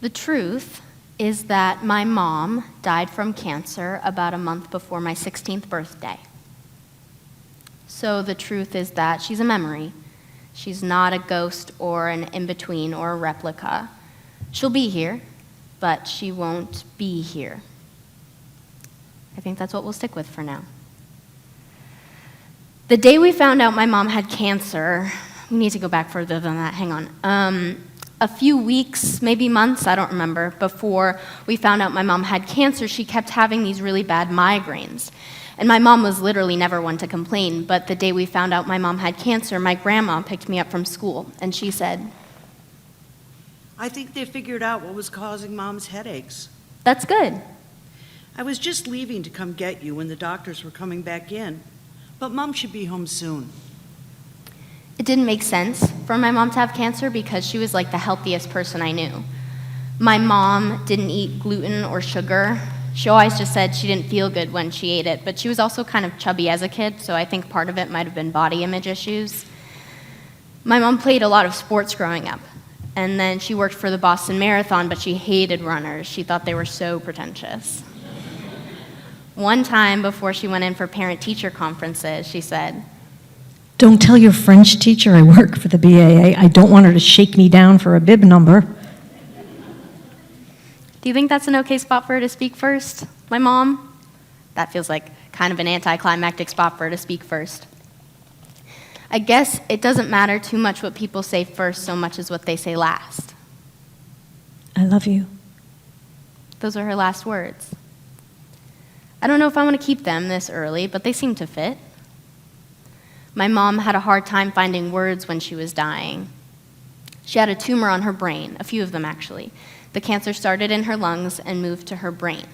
The truth is that my mom died from cancer about a month before my 16th birthday. So the truth is that she's a memory. She's not a ghost or an in-between or a replica. She'll be here, but she won't be here. I think that's what we'll stick with for now. The day we found out my mom had cancer, we need to go back further than that, hang on. A few weeks, maybe months, I don't remember, before we found out my mom had cancer, she kept having these really bad migraines. And my mom was literally never one to complain, but the day we found out my mom had cancer, my grandma picked me up from school, and she said, I think they figured out what was causing Mom's headaches. "That's good." I was just leaving to come get you when the doctors were coming back in, but Mom should be home soon. It didn't make sense for my mom to have cancer because she was like the healthiest person I knew. My mom didn't eat gluten or sugar. She always just said she didn't feel good when she ate it, but she was also kind of chubby as a kid, so I think part of it might have been body image issues. My mom played a lot of sports growing up, and then she worked for the Boston Marathon, but she hated runners. She thought they were so pretentious. One time before she went in for parent-teacher conferences, she said, "Don't tell your French teacher I work for the BAA. I don't want her to shake me down for a bib number." Do you think that's an okay spot for her to speak first? My mom? That feels like kind of an anticlimactic spot for her to speak first. I guess it doesn't matter too much what people say first so much as what they say last. "I love you." Those are her last words. I don't know if I want to keep them this early, but they seem to fit. My mom had a hard time finding words when she was dying. She had a tumor on her brain, a few of them actually. The cancer started in her lungs and moved to her brain.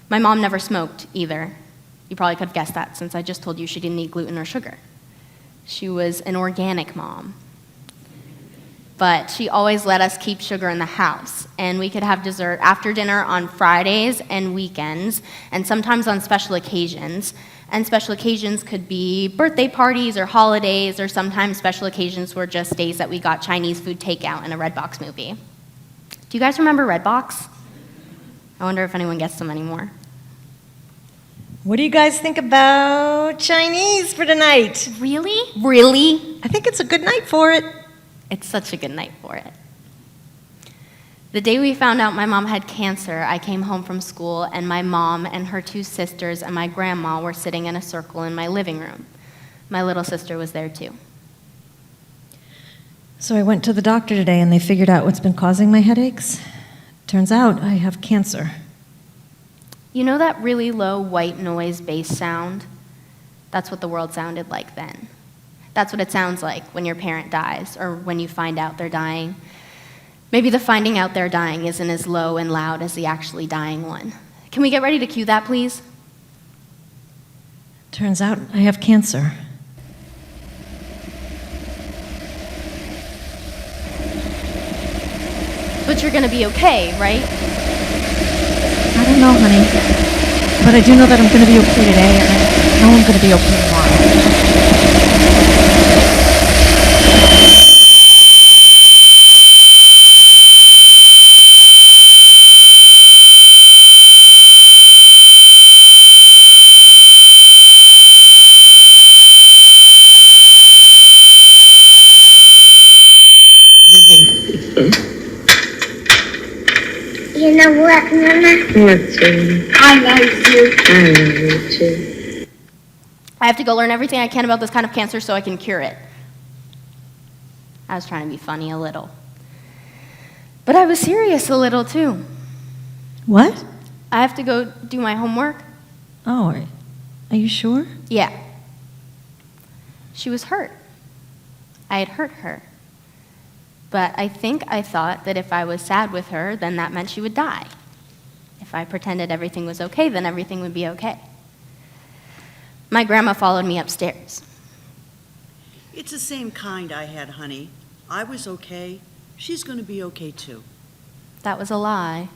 My mom never smoked either. You probably could have guessed that since I just told you she didn't eat gluten or sugar. She was an organic mom. But she always let us keep sugar in the house, and we could have dessert after dinner on Fridays and weekends, and sometimes on special occasions. And special occasions could be birthday parties or holidays, or sometimes special occasions were just days that we got Chinese food takeout in a Redbox movie. Do you guys remember Redbox? I wonder if anyone gets them anymore. What do you guys think about Chinese for tonight? Really? Really? I think it's a good night for it. It's such a good night for it. The day we found out my mom had cancer, I came home from school, and my mom and her two sisters and my grandma were sitting in a circle in my living room. My little sister was there too. So I went to the doctor today, and they figured out what's been causing my headaches. Turns out I have cancer. You know that really low white noise bass sound? That's what the world sounded like then. That's what it sounds like when your parent dies or when you find out they're dying. Maybe the finding out they're dying isn't as low and loud as the actually dying one. Can we get ready to cue that, please? Turns out I have cancer. But you're gonna be okay, right? I don't know, honey. But I do know that I'm going to be okay today, and I know I'm going to be okay tomorrow. You know what, Mama? What, Jane? I love you. I love you too. I have to go learn everything I can about this kind of cancer so I can cure it. I was trying to be funny a little. But I was serious a little too. What? I have to go do my homework. Oh, are you sure? Yeah. She was hurt. I had hurt her. But I think I thought that if I was sad with her, then that meant she would die. If I pretended everything was okay, then everything would be okay. My grandma followed me upstairs. It's the same kind I had, honey. I was okay. She's going to be okay too. That was a lie.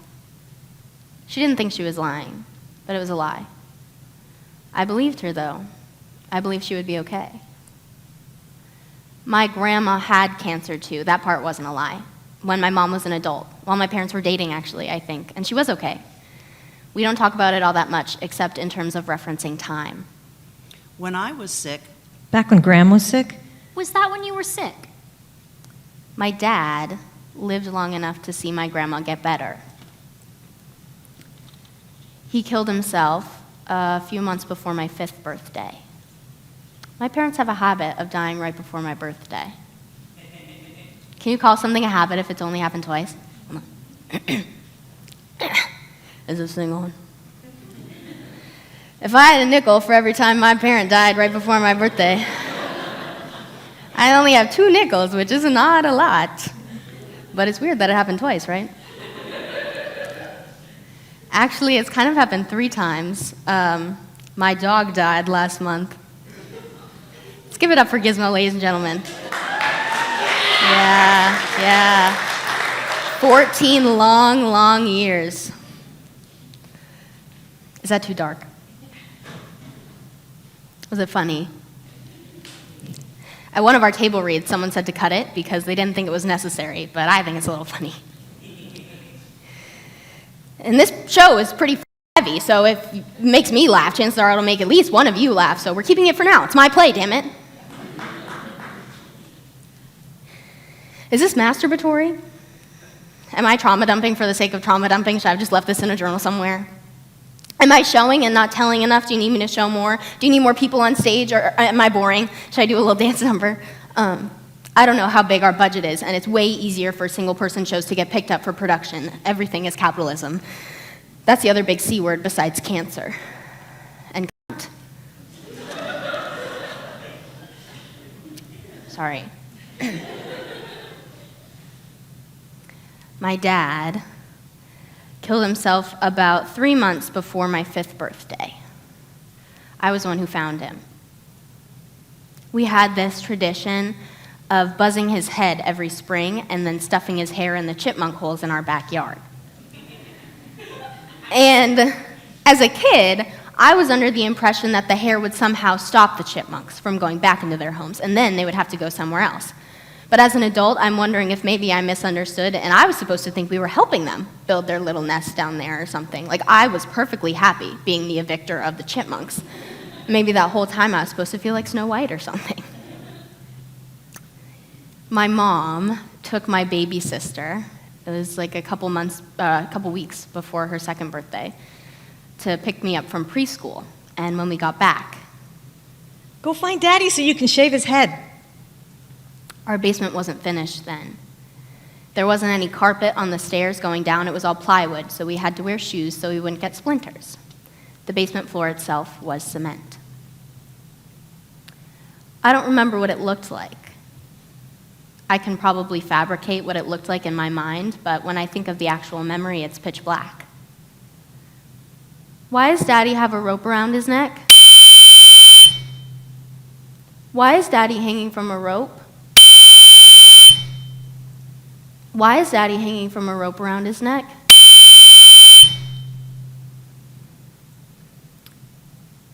She didn't think she was lying, but it was a lie. I believed her, though. I believed she would be okay. My grandma had cancer, too. That part wasn't a lie. when my mom was an adult, while my parents were dating, actually, I think, and she was okay. We don't talk about it all that much, except in terms of referencing time. When I was sick, Back when Graham was sick? Was that when you were sick? My dad lived long enough to see my grandma get better. He killed himself a few months before my 5th birthday. My parents have a habit of dying right before my birthday. Can you call something a habit if it's only happened twice? Hold on. Is this thing on? If I had a nickel for every time my parent died right before my birthday, I only have 2 nickels, which is not a lot. But it's weird that it happened twice, right? Actually, it's kind of happened 3 times. My dog died last month. Let's give it up for Gizmo, ladies and gentlemen. Yeah. 14 long, long years. Is that too dark? Was it funny? At one of our table reads, someone said to cut it because they didn't think it was necessary, but I think it's a little funny. And this show is pretty heavy, so if it makes me laugh, chances are it'll make at least one of you laugh, so we're keeping it for now. It's my play, damn it. Is this masturbatory? Am I trauma dumping for the sake of trauma dumping? Should I have just left this in a journal somewhere? Am I showing and not telling enough? Do you need me to show more? Do you need more people on stage, or am I boring? Should I do a little dance number? I don't know how big our budget is, and it's way easier for single-person shows to get picked up for production. Everything is capitalism. That's the other big C word besides cancer. And cunt. Sorry. My dad killed himself about 3 months before my 5th birthday. I was the one who found him. We had this tradition of buzzing his head every spring and then stuffing his hair in the chipmunk holes in our backyard. And as a kid, I was under the impression that the hair would somehow stop the chipmunks from going back into their homes, and then they would have to go somewhere else. But as an adult, I'm wondering if maybe I misunderstood, and I was supposed to think we were helping them build their little nest down there or something. Like, I was perfectly happy being the evictor of the chipmunks. Maybe that whole time I was supposed to feel like Snow White or something. My mom took my baby sister, it was like a couple weeks before her 2nd birthday, to pick me up from preschool. And when we got back, Go find Daddy so you can shave his head. our basement wasn't finished then. There wasn't any carpet on the stairs going down, it was all plywood, so we had to wear shoes so we wouldn't get splinters. The basement floor itself was cement. I don't remember what it looked like. I can probably fabricate what it looked like in my mind, but when I think of the actual memory, it's pitch black. Why does Daddy have a rope around his neck? Why is Daddy hanging from a rope? Why is Daddy hanging from a rope around his neck?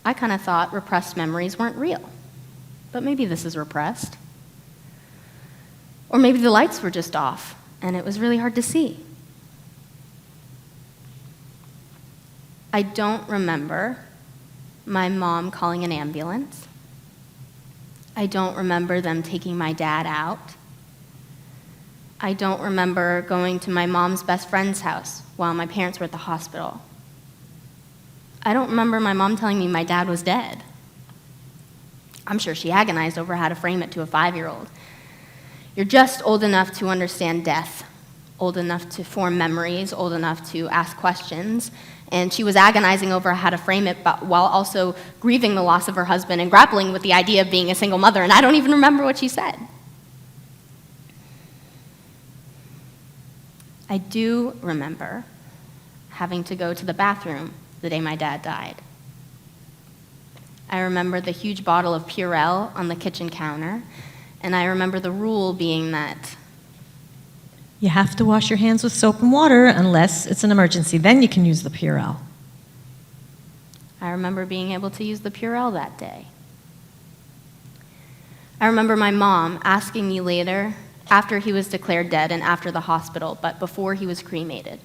I kind of thought repressed memories weren't real, but maybe this is repressed. Or maybe the lights were just off, and it was really hard to see. I don't remember my mom calling an ambulance. I don't remember them taking my dad out. I don't remember going to my mom's best friend's house while my parents were at the hospital. I don't remember my mom telling me my dad was dead. I'm sure she agonized over how to frame it to a 5-year-old. You're just old enough to understand death, old enough to form memories, old enough to ask questions, and she was agonizing over how to frame it, but while also grieving the loss of her husband and grappling with the idea of being a single mother, and I don't even remember what she said. I do remember having to go to the bathroom the day my dad died. I remember the huge bottle of Purell on the kitchen counter, and I remember the rule being that You have to wash your hands with soap and water unless it's an emergency. Then you can use the Purell. I remember being able to use the Purell that day. I remember my mom asking me later after he was declared dead and after the hospital, but before he was cremated.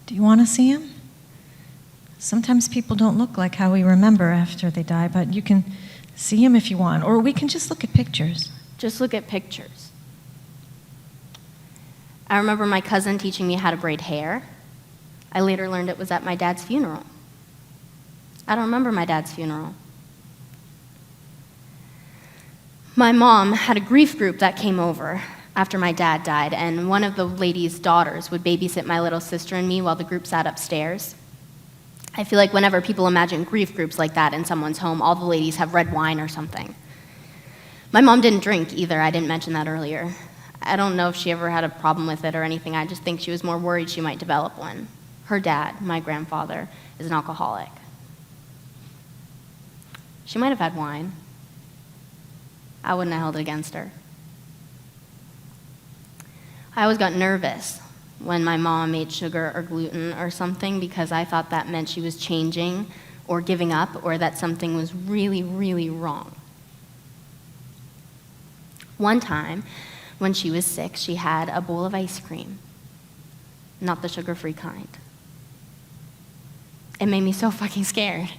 Do you want to see him? Sometimes people don't look like how we remember after they die, but you can see him if you want, or we can just look at pictures. Just look at pictures. I remember my cousin teaching me how to braid hair. I later learned it was at my dad's funeral. I don't remember my dad's funeral. My mom had a grief group that came over after my dad died, and one of the ladies' daughters would babysit my little sister and me while the group sat upstairs. I feel like whenever people imagine grief groups like that in someone's home, all the ladies have red wine or something. My mom didn't drink either. I didn't mention that earlier. I don't know if she ever had a problem with it or anything. I just think she was more worried she might develop one. Her dad, my grandfather, is an alcoholic. She might have had wine. I wouldn't have held it against her. I always got nervous when my mom ate sugar or gluten or something because I thought that meant she was changing or giving up or that something was really, really wrong. One time, when she was sick, she had a bowl of ice cream, not the sugar-free kind. It made me so fucking scared.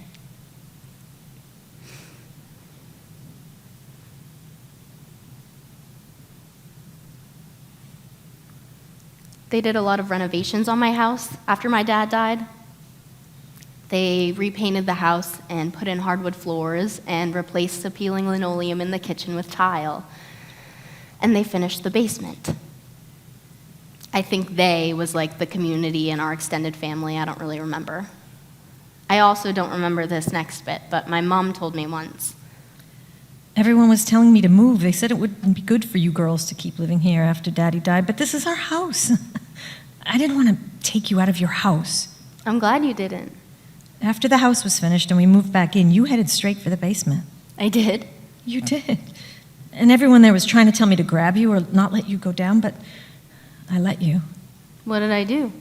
They did a lot of renovations on my house after my dad died. They repainted the house and put in hardwood floors and replaced the peeling linoleum in the kitchen with tile. And they finished the basement. I think they was like the community and our extended family. I don't really remember. I also don't remember this next bit, but my mom told me once. Everyone was telling me to move. They said it wouldn't be good for you girls to keep living here after Daddy died, but this is our house. I didn't want to take you out of your house. I'm glad you didn't. After the house was finished and we moved back in, you headed straight for the basement. I did. You did. And everyone there was trying to tell me to grab you or not let you go down, but I let you. What did I do?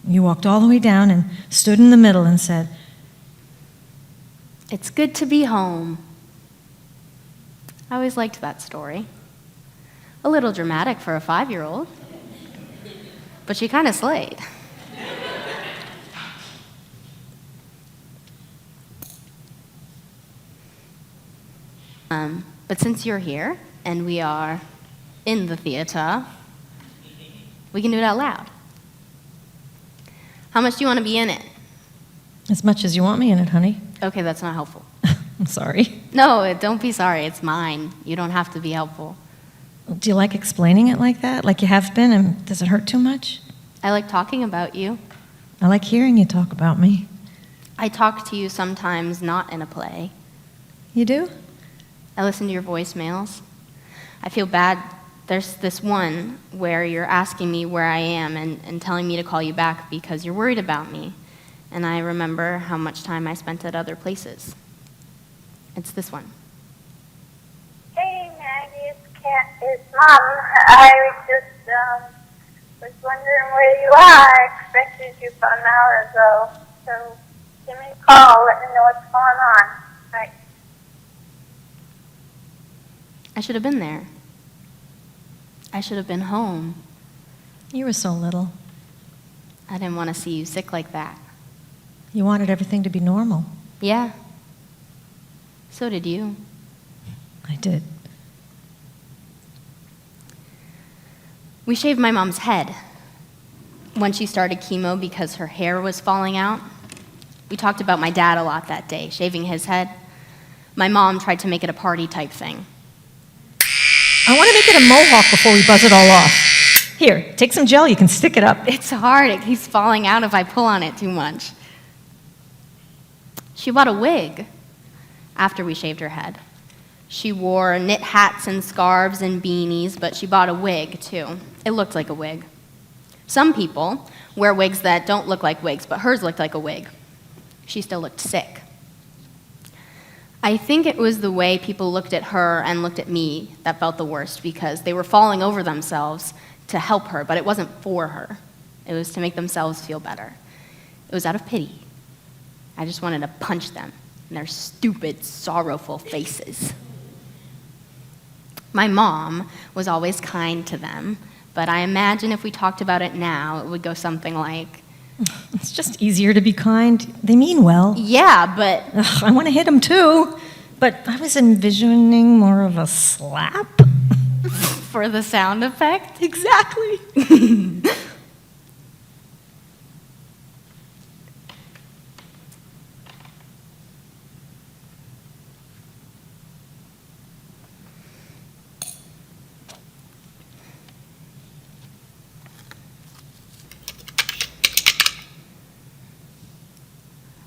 You walked all the way down and stood in the middle and said, "It's good to be home." I always liked that story. A little dramatic for a 5-year-old, but she kind of slayed. But since you're here and we are in the theater, we can do it out loud. How much do you want to be in it? as much as you want me in it, honey. Okay, that's not helpful. I'm sorry. No, don't be sorry. It's mine. You don't have to be helpful. Do you like explaining it like that, like you have been, and does it hurt too much? I like talking about you. I like hearing you talk about me. I talk to you sometimes not in a play. You do? I listen to your voicemails. I feel bad. There's this one where you're asking me where I am and telling me to call you back because you're worried about me. And I remember how much time I spent at other places. It's this one. Hey, Maggie, it's Mom. I just was wondering where you are. I expected you about an hour ago. So give me a call. Let me know what's going on. Right. I should have been there. I should have been home. You were so little. I didn't want to see you sick like that. You wanted everything to be normal. Yeah. So did you. I did. We shaved my mom's head when she started chemo because her hair was falling out. We talked about my dad a lot that day, shaving his head. My mom tried to make it a party type thing. I want to make it a mohawk before we buzz it all off. Here, take some gel, you can stick it up. It's hard. It keeps falling out if I pull on it too much. She bought a wig after we shaved her head. She wore knit hats and scarves and beanies, but she bought a wig too. It looked like a wig. Some people wear wigs that don't look like wigs, but hers looked like a wig. She still looked sick. I think it was the way people looked at her and looked at me that felt the worst because they were falling over themselves to help her, but it wasn't for her. It was to make themselves feel better. It was out of pity. I just wanted to punch them in their stupid, sorrowful faces. My mom was always kind to them, but I imagine if we talked about it now, it would go something like, It's just easier to be kind. They mean well. yeah, but Ugh, I want to hit them too, but I was envisioning more of a slap. for the sound effect. Exactly.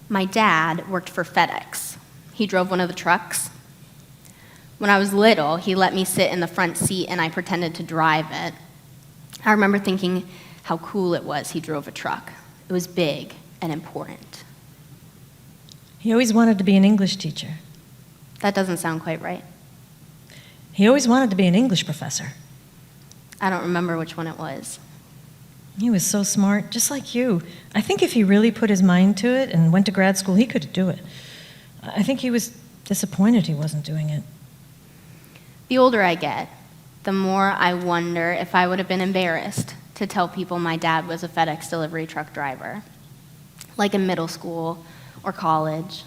My dad worked for FedEx. He drove one of the trucks. When I was little, he let me sit in the front seat and I pretended to drive it. I remember thinking how cool it was he drove a truck. It was big and important. He always wanted to be an English teacher. That doesn't sound quite right. He always wanted to be an English professor. I don't remember which one it was. He was so smart, just like you. I think if he really put his mind to it and went to grad school, he could do it. I think he was disappointed he wasn't doing it. The older I get, the more I wonder if I would have been embarrassed to tell people my dad was a FedEx delivery truck driver, like in middle school or college.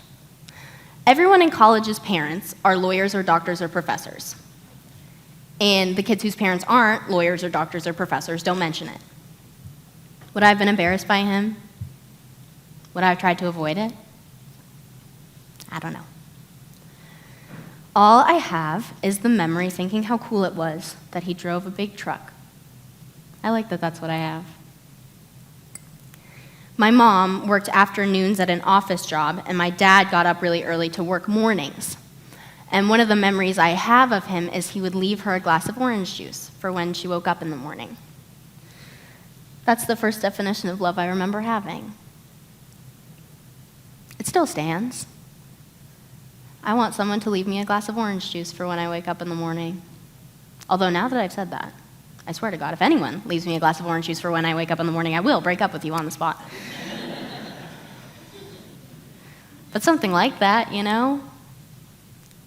Everyone in college's parents are lawyers or doctors or professors. And the kids whose parents aren't lawyers or doctors or professors don't mention it. Would I have been embarrassed by him? Would I have tried to avoid it? I don't know. All I have is the memory thinking how cool it was that he drove a big truck. I like that that's what I have. My mom worked afternoons at an office job, and my dad got up really early to work mornings. And one of the memories I have of him is he would leave her a glass of orange juice for when she woke up in the morning. That's the first definition of love I remember having. It still stands. I want someone to leave me a glass of orange juice for when I wake up in the morning. Although now that I've said that, I swear to God, if anyone leaves me a glass of orange juice for when I wake up in the morning, I will break up with you on the spot. But something like that, you know?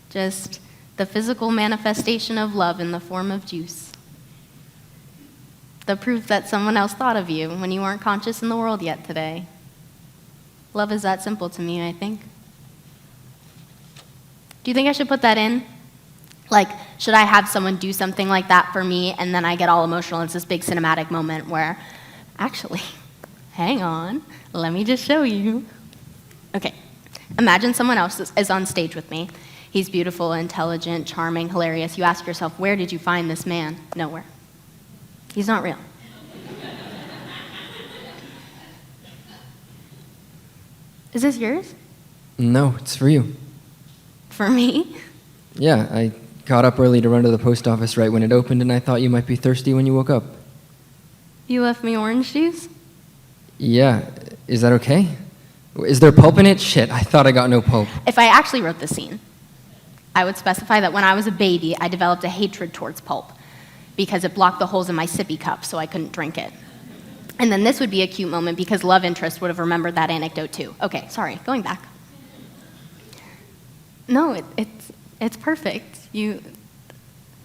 Just the physical manifestation of love in the form of juice. The proof that someone else thought of you when you weren't conscious in the world yet today. Love is that simple to me, I think. Do you think I should put that in? Like, should I have someone do something like that for me and then I get all emotional? It's this big cinematic moment where, actually, hang on, let me just show you. Okay, imagine someone else is on stage with me. He's beautiful, intelligent, charming, hilarious. You ask yourself, where did you find this man? Nowhere. He's not real. Is this yours? No, it's for you. For me? Yeah, I got up early to run to the post office right when it opened, and I thought you might be thirsty when you woke up. You left me orange juice? Yeah, is that okay? Is there pulp in it? Shit, I thought I got no pulp. If I actually wrote the scene, I would specify that when I was a baby, I developed a hatred towards pulp because it blocked the holes in my sippy cup so I couldn't drink it. And then this would be a cute moment because love interest would have remembered that anecdote too. Okay, sorry, going back. No, it's perfect.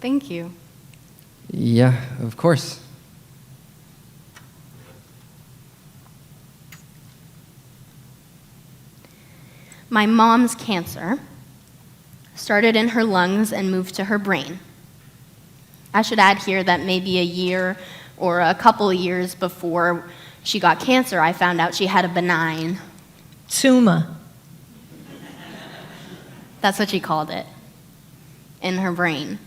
Thank you. Yeah, of course. My mom's cancer started in her lungs and moved to her brain. I should add here that maybe a year or a couple of years before she got cancer, I found out she had a benign. Tumor. That's what she called it, in her brain.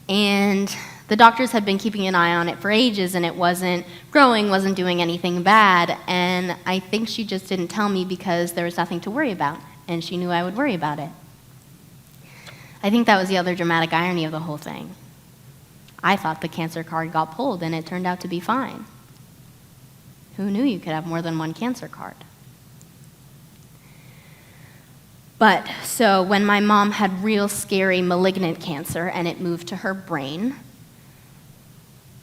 And the doctors had been keeping an eye on it for ages, and it wasn't growing, wasn't doing anything bad. And I think she just didn't tell me because there was nothing to worry about, and she knew I would worry about it. I think that was the other dramatic irony of the whole thing. I thought the cancer card got pulled, and it turned out to be fine. Who knew you could have more than one cancer card? But, so when my mom had real scary malignant cancer and it moved to her brain,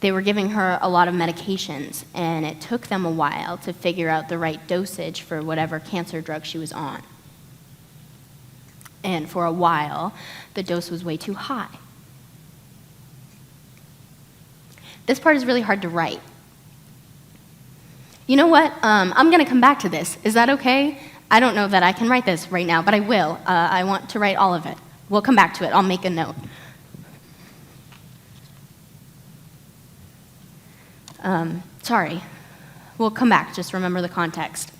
they were giving her a lot of medications, and it took them a while to figure out the right dosage for whatever cancer drug she was on. And for a while, the dose was way too high. This part is really hard to write. You know what? I'm going to come back to this. Is that okay? I don't know that I can write this right now, but I will. I want to write all of it. We'll come back to it. I'll make a note. Sorry. We'll come back. Just remember the context.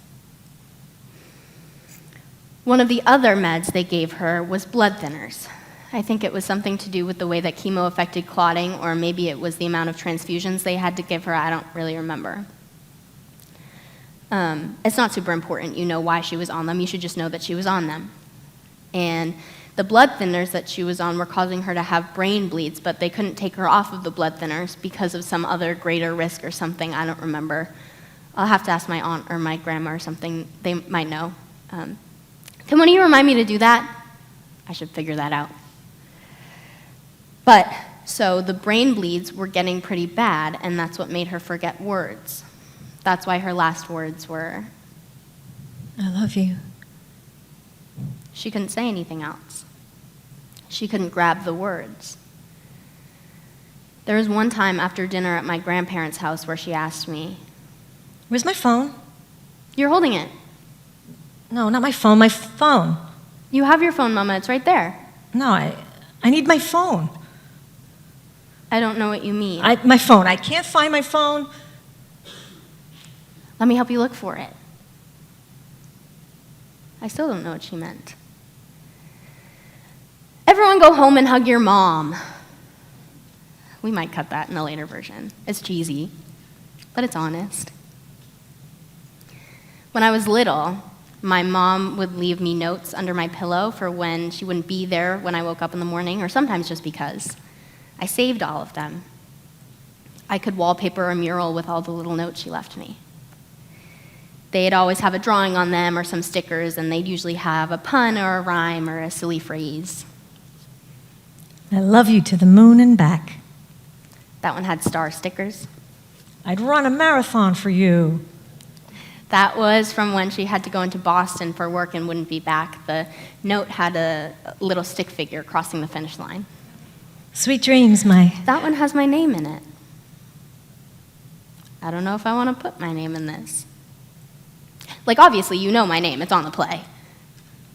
One of the other meds they gave her was blood thinners. I think it was something to do with the way that chemo affected clotting, or maybe it was the amount of transfusions they had to give her. I don't really remember. It's not super important. You know why she was on them. You should just know that she was on them. And the blood thinners that she was on were causing her to have brain bleeds, but they couldn't take her off of the blood thinners because of some other greater risk or something. I don't remember. I'll have to ask my aunt or my grandma or something. They might know. Can one of you remind me to do that? I should figure that out. But, so the brain bleeds were getting pretty bad, and that's what made her forget words. That's why her last words were, I love you. she couldn't say anything else. She couldn't grab the words. There was one time after dinner at my grandparents' house where she asked me, Where's my phone? "You're holding it. No, not my phone, my phone. You have your phone, Mama. It's right there." No, I need my phone. I don't know what you mean. My phone. I can't find my phone. Let me help you look for it. I still don't know what she meant. Everyone go home and hug your mom. We might cut that in a later version. It's cheesy, but it's honest. When I was little, my mom would leave me notes under my pillow for when she wouldn't be there when I woke up in the morning, or sometimes just because. I saved all of them. I could wallpaper a mural with all the little notes she left me. They'd always have a drawing on them or some stickers, and they'd usually have a pun or a rhyme or a silly phrase. I love you to the moon and back. That one had star stickers. I'd run a marathon for you. That was from when she had to go into Boston for work and wouldn't be back. The note had a little stick figure crossing the finish line. Sweet dreams, my... That one has my name in it. I don't know if I want to put my name in this. Like, obviously, you know my name. It's on the play.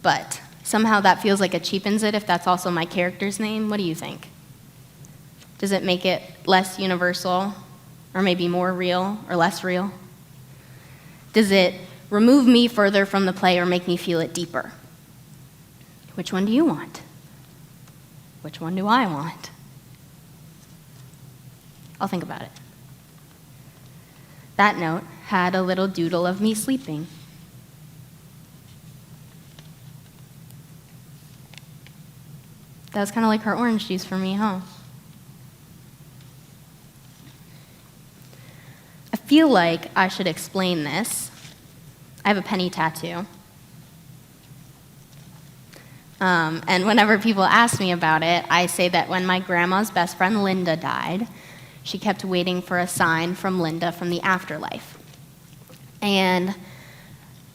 But somehow that feels like it cheapens it if that's also my character's name. What do you think? Does it make it less universal, or maybe more real, or less real? Does it remove me further from the play or make me feel it deeper? Which one do you want? Which one do I want? I'll think about it. That note had a little doodle of me sleeping. That was kind of like her orange juice for me, huh? I feel like I should explain this. I have a penny tattoo. And whenever people ask me about it, I say that when my grandma's best friend Linda died, she kept waiting for a sign from Linda from the afterlife. And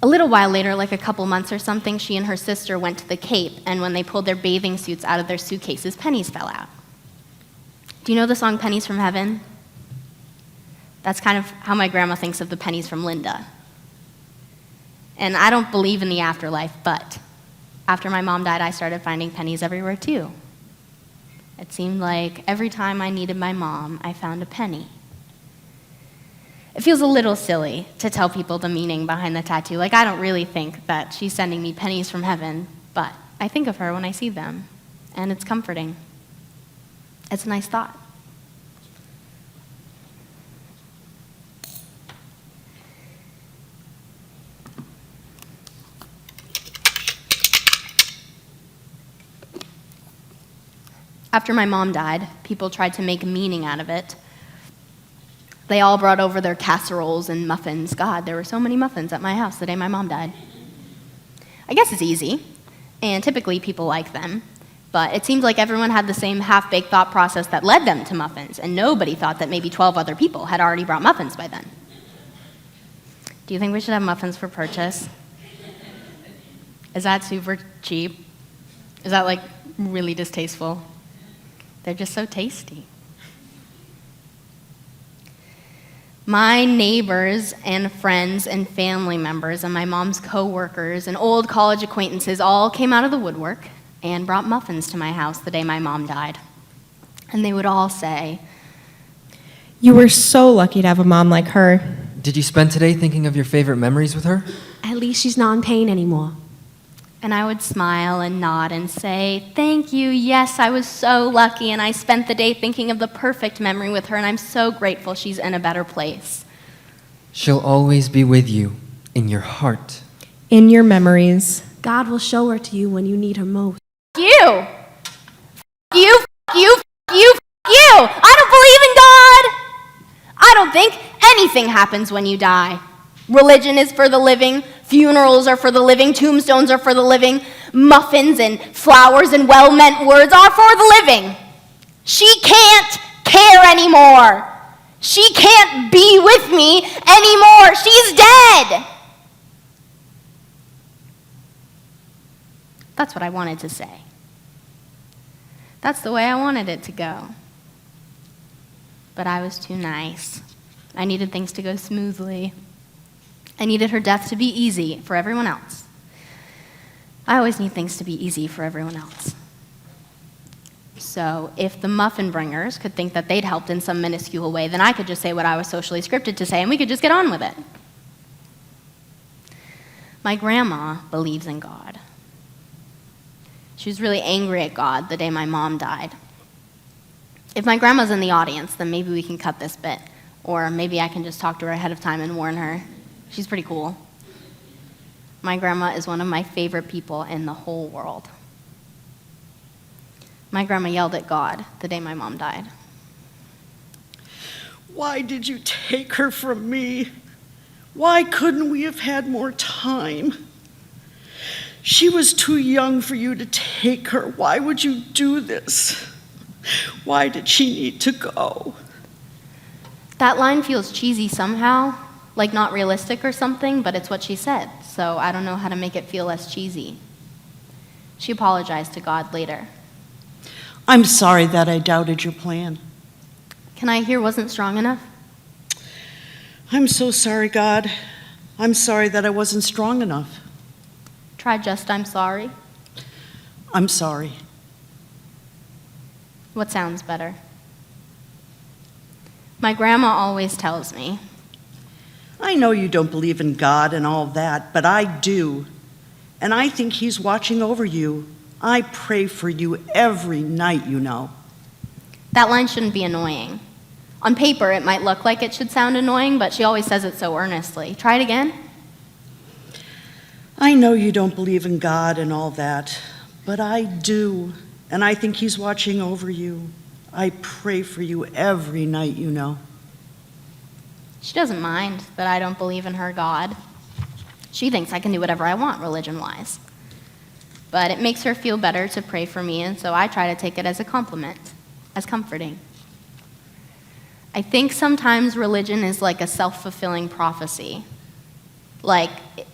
a little while later, like a couple months or something, she and her sister went to the Cape, and when they pulled their bathing suits out of their suitcases, pennies fell out. Do you know the song Pennies from Heaven? That's kind of how my grandma thinks of the pennies from Linda. And I don't believe in the afterlife, but after my mom died, I started finding pennies everywhere too. It seemed like every time I needed my mom, I found a penny. It feels a little silly to tell people the meaning behind the tattoo. Like, I don't really think that she's sending me pennies from heaven, but I think of her when I see them, and it's comforting. It's a nice thought. After my mom died, people tried to make a meaning out of it. They all brought over their casseroles and muffins. God, there were so many muffins at my house the day my mom died. I guess it's easy, and typically people like them, but it seems like everyone had the same half-baked thought process that led them to muffins, and nobody thought that maybe 12 other people had already brought muffins by then. Do you think we should have muffins for purchase? Is that super cheap? Is that, like, really distasteful? They're just so tasty. My neighbors and friends and family members and my mom's coworkers and old college acquaintances all came out of the woodwork and brought muffins to my house the day my mom died. And they would all say, You were so lucky to have a mom like her. Did you spend today thinking of your favorite memories with her? At least she's not in pain anymore. and I would smile and nod and say, thank you, yes, I was so lucky, and I spent the day thinking of the perfect memory with her, and I'm so grateful she's in a better place. She'll always be with you, in your heart. In your memories. God will show her to you when you need her most. You! You! You! You! You! I don't believe in God! I don't think anything happens when you die. Religion is for the living, funerals are for the living, tombstones are for the living, muffins and flowers and well-meant words are for the living. She can't care anymore. She can't be with me anymore. She's dead. That's what I wanted to say. That's the way I wanted it to go. But I was too nice. I needed things to go smoothly. I needed her death to be easy for everyone else. I always need things to be easy for everyone else. So if the muffin bringers could think that they'd helped in some minuscule way, then I could just say what I was socially scripted to say, and we could just get on with it. My grandma believes in God. She was really angry at God the day my mom died. If my grandma's in the audience, then maybe we can cut this bit. Or maybe I can just talk to her ahead of time and warn her. She's pretty cool. My grandma is one of my favorite people in the whole world. My grandma yelled at God the day my mom died. Why did you take her from me? Why couldn't we have had more time? She was too young for you to take her. Why would you do this? Why did she need to go? That line feels cheesy somehow, like not realistic or something, but it's what she said, so I don't know how to make it feel less cheesy. She apologized to God later. I'm sorry that I doubted your plan. Can I hear wasn't strong enough? I'm so sorry, God. I'm sorry that I wasn't strong enough. Try just I'm sorry. I'm sorry. What sounds better? My grandma always tells me, I know you don't believe in God and all that, but I do. And I think He's watching over you. I pray for you every night, you know. that line shouldn't be annoying. On paper, it might look like it should sound annoying, but she always says it so earnestly. Try it again. I know you don't believe in God and all that, but I do. And I think He's watching over you. I pray for you every night, you know. She doesn't mind that I don't believe in her God. She thinks I can do whatever I want, religion-wise. But it makes her feel better to pray for me, and so I try to take it as a compliment, as comforting. I think sometimes religion is like a self-fulfilling prophecy. Like,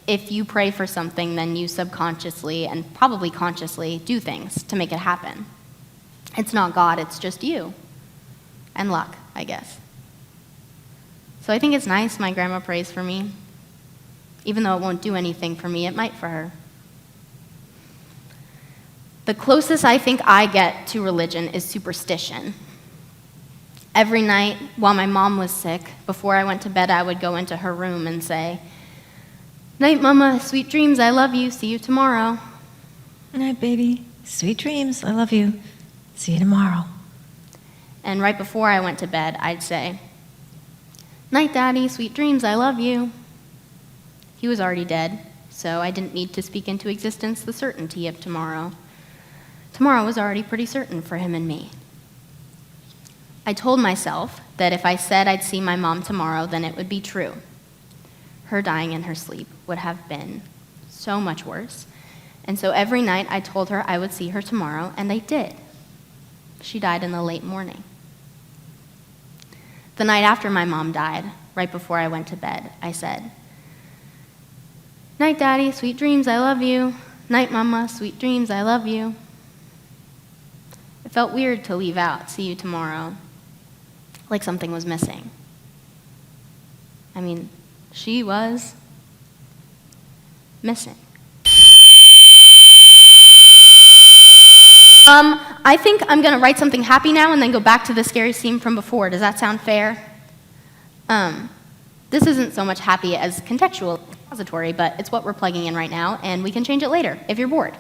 if you pray for something, then you subconsciously and probably consciously do things to make it happen. It's not God, it's just you. And luck, I guess. So I think it's nice my grandma prays for me. Even though it won't do anything for me, it might for her. The closest I think I get to religion is superstition. Every night while my mom was sick, before I went to bed, I would go into her room and say, night, Mama, sweet dreams, I love you, see you tomorrow. Night, baby. Sweet dreams. I love you. See you tomorrow. And right before I went to bed, I'd say, night, Daddy, sweet dreams, I love you. He was already dead, so I didn't need to speak into existence the certainty of tomorrow. Tomorrow was already pretty certain for him and me. I told myself that if I said I'd see my mom tomorrow, then it would be true. Her dying in her sleep would have been so much worse. And so every night I told her I would see her tomorrow, and I did. She died in the late morning. The night after my mom died, right before I went to bed, I said, night, Daddy, sweet dreams, I love you. Night, Mama, sweet dreams, I love you. It felt weird to leave out, see you tomorrow, like something was missing. I mean, she was missing. I think I'm going to write something happy now and then go back to the scary scene from before. Does that sound fair? This isn't so much happy as contextual, expository, but it's what we're plugging in right now, and we can change it later if you're bored.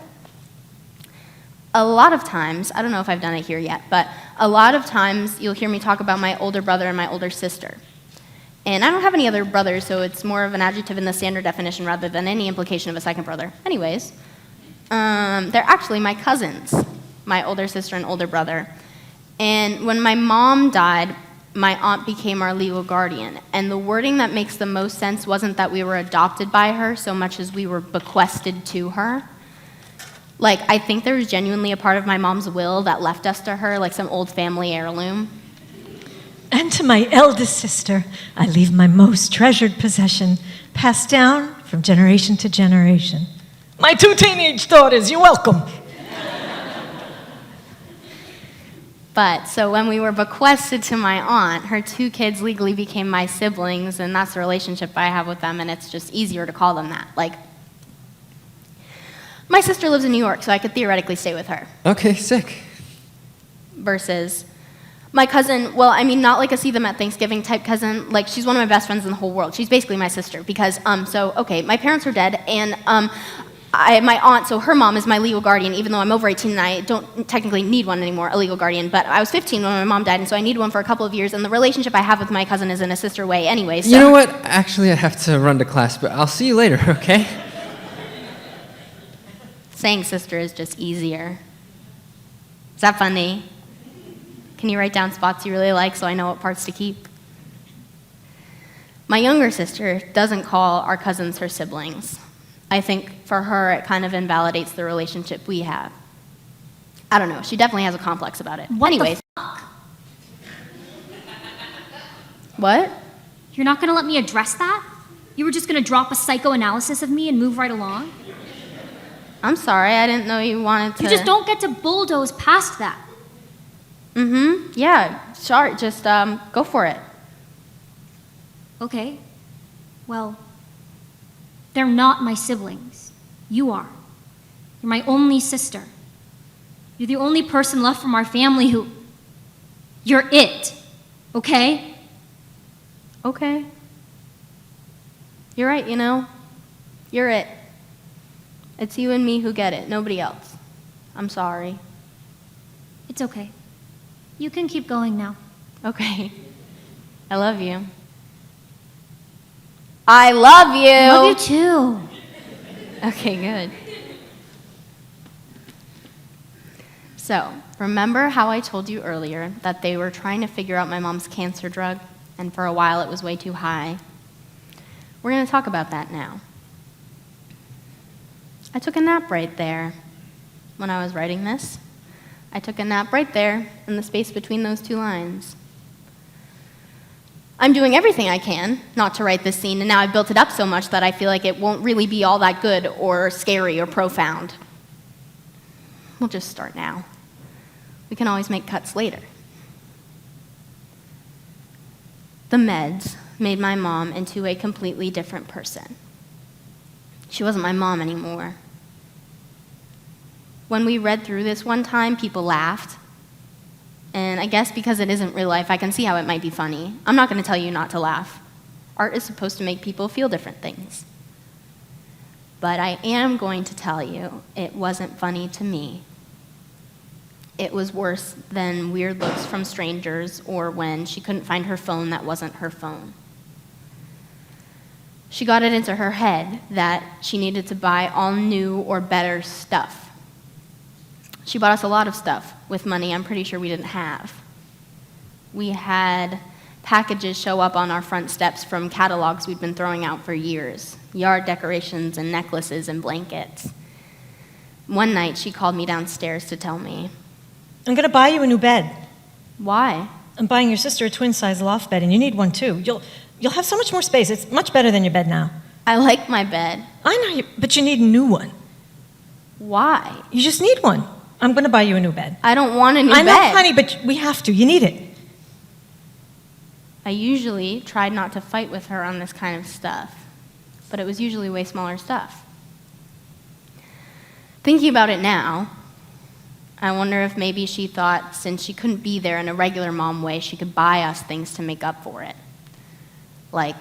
A lot of times, I don't know if I've done it here yet, but a lot of times you'll hear me talk about my older brother and my older sister. And I don't have any other brothers, so it's more of an adjective in the standard definition rather than any implication of a second brother. Anyways, they're actually my cousins, my older sister and older brother. And when my mom died, my aunt became our legal guardian. And the wording that makes the most sense wasn't that we were adopted by her so much as we were bequested to her. Like, I think there was genuinely a part of my mom's will that left us to her, like some old family heirloom. And to my eldest sister, I leave my most treasured possession, passed down from generation to generation. My 2 teenage daughters, you're welcome. But, so when we were bequested to my aunt, her 2 kids legally became my siblings, and that's the relationship I have with them, and it's just easier to call them that. Like, my sister lives in New York, so I could theoretically stay with her. Okay, sick. Versus my cousin, well, I mean, not like a see them at Thanksgiving type cousin. Like, she's one of my best friends in the whole world. She's basically my sister because, my parents are dead, and my aunt, so her mom is my legal guardian, even though I'm over 18 and I don't technically need one anymore, a legal guardian. But I was 15 when my mom died, and so I needed one for a couple of years, and the relationship I have with my cousin is in a sister way anyway, so. You know what? Actually, I have to run to class, but I'll see you later, okay? Saying sister is just easier. Is that funny? Can you write down spots you really like so I know what parts to keep? My younger sister doesn't call our cousins her siblings. I think for her, it kind of invalidates the relationship we have. I don't know. She definitely has a complex about it. Anyways. What? You're not going to let me address that? You were just going to drop a psychoanalysis of me and move right along? I'm sorry. I didn't know you wanted to. You just don't get to bulldoze past that. Yeah, sure. Just go for it. Okay. Well, they're not my siblings. You are. You're my only sister. You're the only person left from our family who... You're it. Okay? Okay. You're right, you know. You're it. It's you and me who get it, nobody else. I'm sorry. It's okay. You can keep going now. Okay. I love you. I love you! I love you too. Okay, good. So, remember how I told you earlier that they were trying to figure out my mom's cancer drug, and for a while it was way too high? We're going to talk about that now. I took a nap right there when I was writing this. I took a nap right there in the space between those 2 lines. I'm doing everything I can not to write this scene, and now I've built it up so much that I feel like it won't really be all that good or scary or profound. We'll just start now. We can always make cuts later. The meds made my mom into a completely different person. She wasn't my mom anymore. When we read through this one time, people laughed. And I guess because it isn't real life, I can see how it might be funny. I'm not going to tell you not to laugh. Art is supposed to make people feel different things. But I am going to tell you it wasn't funny to me. It was worse than weird looks from strangers or when she couldn't find her phone that wasn't her phone. She got it into her head that she needed to buy all new or better stuff. She bought us a lot of stuff with money I'm pretty sure we didn't have. We had packages show up on our front steps from catalogs we'd been throwing out for years, yard decorations and necklaces and blankets. One night, she called me downstairs to tell me, I'm going to buy you a new bed. Why? I'm buying your sister a twin-size loft bed, and you need one too. You'll have so much more space. It's much better than your bed now. I like my bed. I know, but you need a new one. Why? You just need one. I'm going to buy you a new bed. I don't want a new bed. I know, honey, but we have to. You need it. I usually tried not to fight with her on this kind of stuff, but it was usually way smaller stuff. Thinking about it now, I wonder if maybe she thought since she couldn't be there in a regular mom way, she could buy us things to make up for it. Like,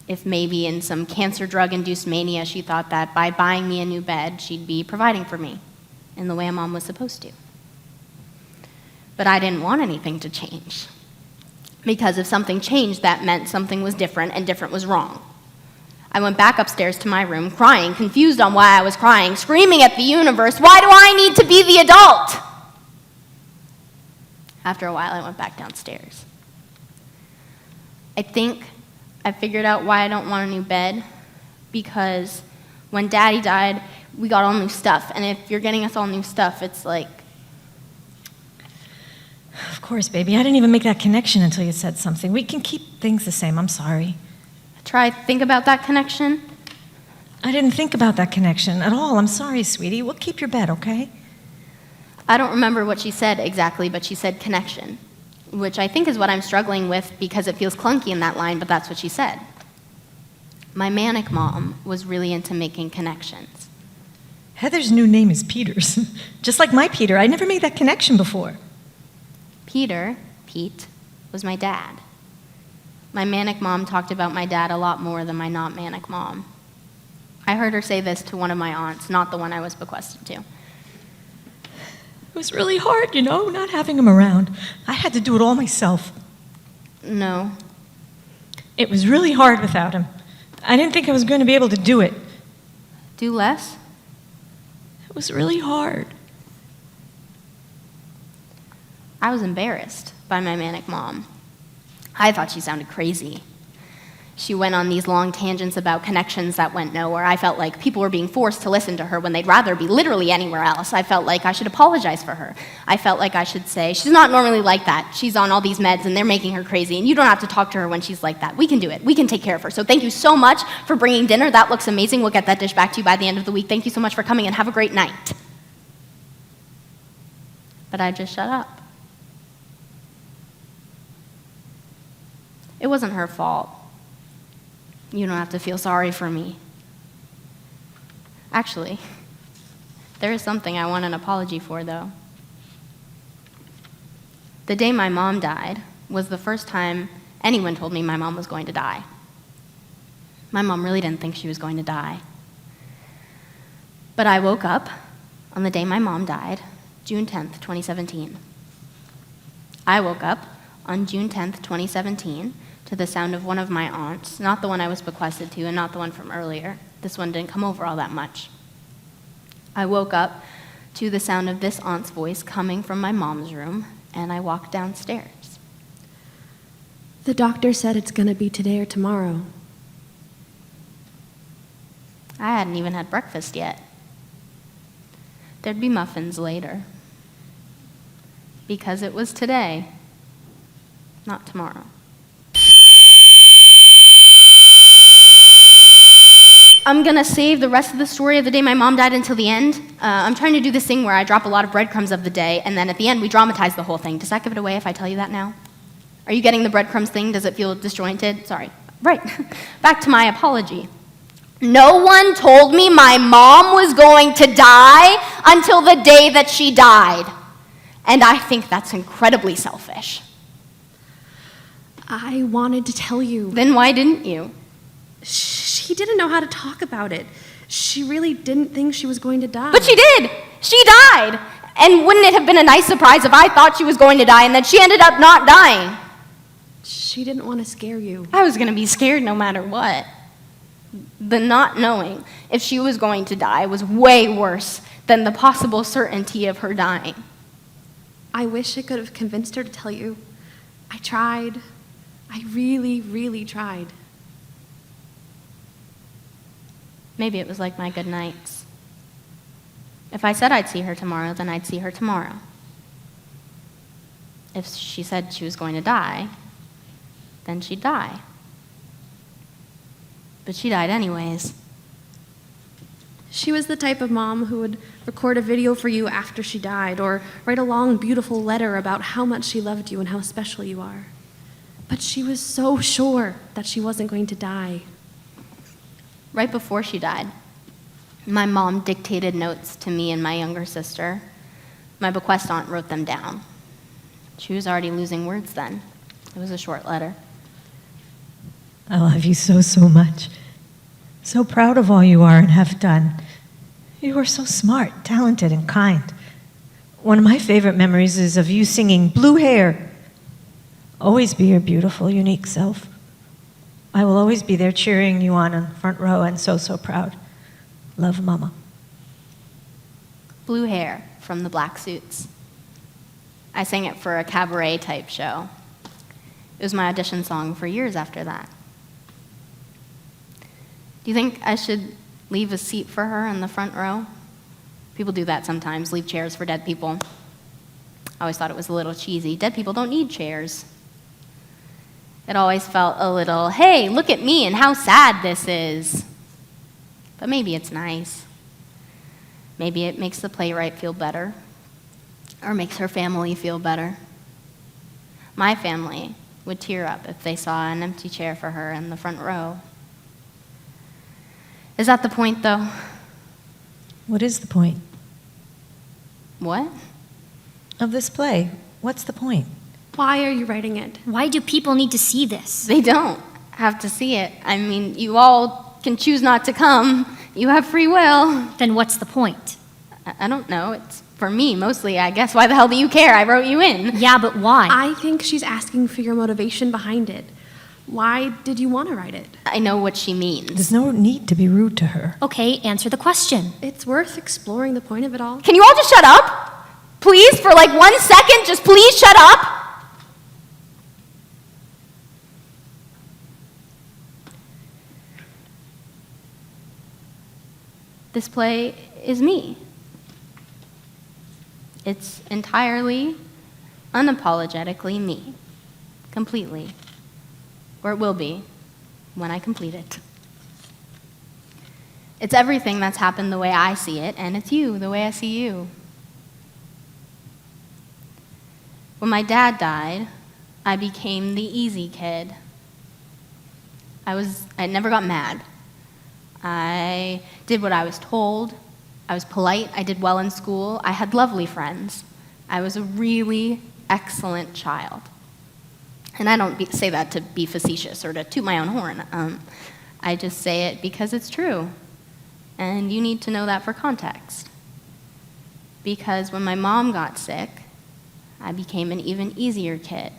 if maybe in some cancer drug-induced mania she thought that by buying me a new bed, she'd be providing for me in the way a mom was supposed to. But I didn't want anything to change. Because if something changed, that meant something was different, and different was wrong. I went back upstairs to my room, crying, confused on why I was crying, screaming at the universe, why do I need to be the adult? After a while, I went back downstairs. I think I figured out why I don't want a new bed, because when Daddy died, we got all new stuff, and if you're getting us all new stuff, it's like... Of course, baby. I didn't even make that connection until you said something. We can keep things the same. I'm sorry. Think about that connection? I didn't think about that connection at all. I'm sorry, sweetie. We'll keep your bed, okay? I don't remember what she said exactly, but she said connection, which I think is what I'm struggling with because it feels clunky in that line, but that's what she said. My manic mom was really into making connections. Heather's new name is Peters. Just like my Peter. I never made that connection before. Pete, was my dad. My manic mom talked about my dad a lot more than my not manic mom. I heard her say this to one of my aunts, not the one I was bequested to. It was really hard, not having him around. I had to do it all myself. No. It was really hard without him. I didn't think I was going to be able to do it. Do less? It was really hard. I was embarrassed by my manic mom. I thought she sounded crazy. She went on these long tangents about connections that went nowhere. I felt like people were being forced to listen to her when they'd rather be literally anywhere else. I felt like I should apologize for her. I felt like I should say, she's not normally like that. She's on all these meds and they're making her crazy, and you don't have to talk to her when she's like that. We can do it. We can take care of her. So thank you so much for bringing dinner. That looks amazing. We'll get that dish back to you by the end of the week. Thank you so much for coming and have a great night. But I just shut up. It wasn't her fault. You don't have to feel sorry for me. Actually, there is something I want an apology for, though. The day my mom died was the first time anyone told me my mom was going to die. My mom really didn't think she was going to die. But I woke up on the day my mom died, June 10th, 2017. I woke up on June 10th, 2017, to the sound of one of my aunts, not the one I was bequested to and not the one from earlier. This one didn't come over all that much. I woke up to the sound of this aunt's voice coming from my mom's room, and I walked downstairs. The doctor said it's going to be today or tomorrow. I hadn't even had breakfast yet. There'd be muffins later. Because it was today, not tomorrow. I'm going to save the rest of the story of the day my mom died until the end. I'm trying to do this thing where I drop a lot of breadcrumbs of the day, and then at the end we dramatize the whole thing. Does that give it away if I tell you that now? Are you getting the breadcrumbs thing? Does it feel disjointed? Sorry. Right. Back to my apology. No one told me my mom was going to die until the day that she died. And I think that's incredibly selfish. I wanted to tell you. Then why didn't you? She didn't know how to talk about it. She really didn't think she was going to die. But she did! She died! And wouldn't it have been a nice surprise if I thought she was going to die and then she ended up not dying? She didn't want to scare you. I was going to be scared no matter what. The not knowing if she was going to die was way worse than the possible certainty of her dying. I wish I could have convinced her to tell you. I tried. I really, really tried. Maybe it was like my good nights. If I said I'd see her tomorrow, then I'd see her tomorrow. If she said she was going to die, then she'd die. But she died anyways. She was the type of mom who would record a video for you after she died, or write a long, beautiful letter about how much she loved you and how special you are. But she was so sure that she wasn't going to die. Right before she died, my mom dictated notes to me and my younger sister. My bequest aunt wrote them down. She was already losing words then. It was a short letter. I love you so, so much. So proud of all you are and have done. You are so smart, talented, and kind. One of my favorite memories is of you singing Blue Hair. Always be your beautiful, unique self. I will always be there cheering you on the front row and so, so proud. Love, Mama. Blue Hair from the Black Suits. I sang it for a cabaret type show. It was my audition song for years after that. Do you think I should leave a seat for her in the front row? People do that sometimes, leave chairs for dead people. I always thought it was a little cheesy. Dead people don't need chairs. It always felt a little, hey, look at me and how sad this is. But maybe it's nice. Maybe it makes the playwright feel better, or makes her family feel better. My family would tear up if they saw an empty chair for her in the front row. Is that the point, though? What is the point? What? Of this play? What's the point? Why are you writing it? Why do people need to see this? They don't have to see it. I mean, you all can choose not to come. You have free will. Then what's the point? I don't know. It's for me, mostly, I guess. Why the hell do you care? I wrote you in. Yeah, but why? I think she's asking for your motivation behind it. Why did you want to write it? I know what she means. There's no need to be rude to her. Okay, answer the question. It's worth exploring the point of it all. Can you all just shut up? Please, for like 1 second, just please shut up. This play is me. It's entirely, unapologetically me. Completely. Or it will be when I complete it. It's everything that's happened the way I see it, and it's you the way I see you. When my dad died, I became the easy kid. I never got mad. I did what I was told. I was polite. I did well in school. I had lovely friends. I was a really excellent child. And I don't say that to be facetious or to toot my own horn. I just say it because it's true. And you need to know that for context. Because when my mom got sick, I became an even easier kid.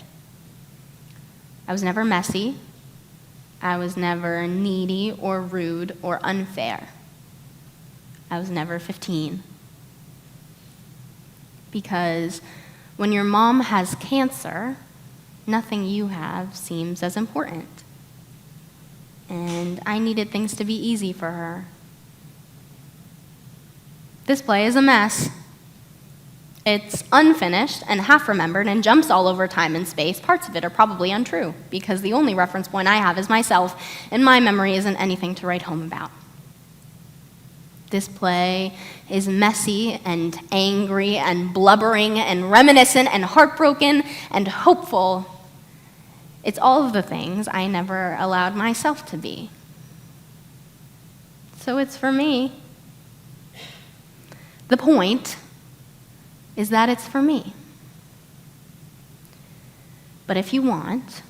I was never messy. I was never needy or rude or unfair. I was never 15. Because when your mom has cancer, nothing you have seems as important. And I needed things to be easy for her. This play is a mess. It's unfinished and half-remembered and jumps all over time and space. Parts of it are probably untrue, because the only reference point I have is myself, and my memory isn't anything to write home about. This play is messy and angry and blubbering and reminiscent and heartbroken and hopeful. It's all of the things I never allowed myself to be. So it's for me. The point is that it's for me. But if you want,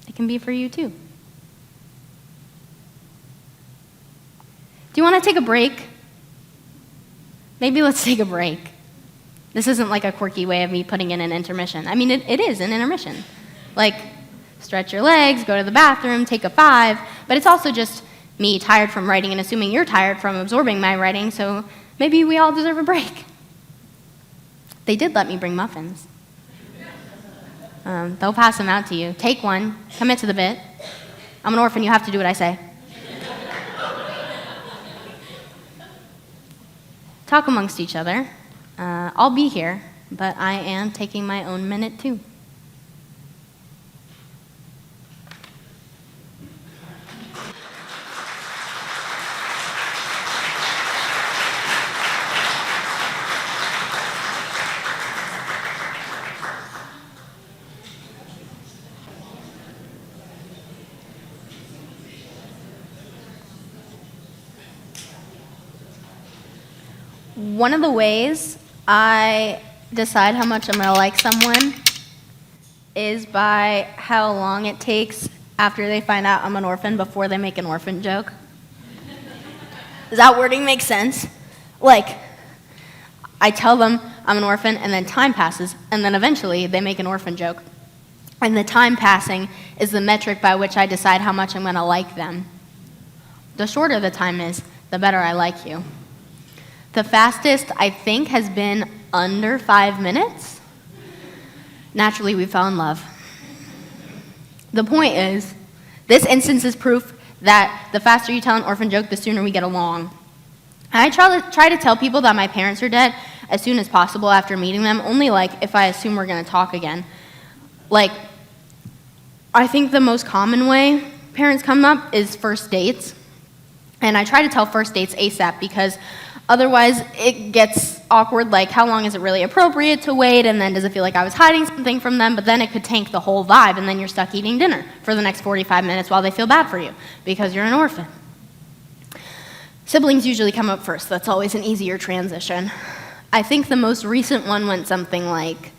it can be for you too. Do you want to take a break? Maybe let's take a break. This isn't like a quirky way of me putting in an intermission. I mean, it is an intermission. Like, stretch your legs, go to the bathroom, take a 5, but it's also just me tired from writing and assuming you're tired from absorbing my writing, so maybe we all deserve a break. They did let me bring muffins. They'll pass them out to you. Take one, commit to the bit. I'm an orphan, you have to do what I say. Talk amongst each other. I'll be here, but I am taking my own minute too. One of the ways I decide how much I'm going to like someone is by how long it takes after they find out I'm an orphan before they make an orphan joke. Does that wording make sense? Like, I tell them I'm an orphan, and then time passes, and then eventually they make an orphan joke. And the time passing is the metric by which I decide how much I'm going to like them. The shorter the time is, the better I like you. The fastest, I think, has been under 5 minutes. Naturally, we fell in love. The point is, this instance is proof that the faster you tell an orphan joke, the sooner we get along. I try to tell people that my parents are dead as soon as possible after meeting them, only like if I assume we're going to talk again. Like, I think the most common way parents come up is first dates. And I try to tell first dates ASAP because otherwise it gets awkward, like how long is it really appropriate to wait, and then does it feel like I was hiding something from them, but then it could tank the whole vibe, and then you're stuck eating dinner for the next 45 minutes while they feel bad for you because you're an orphan. Siblings usually come up first. That's always an easier transition. I think the most recent one went something like,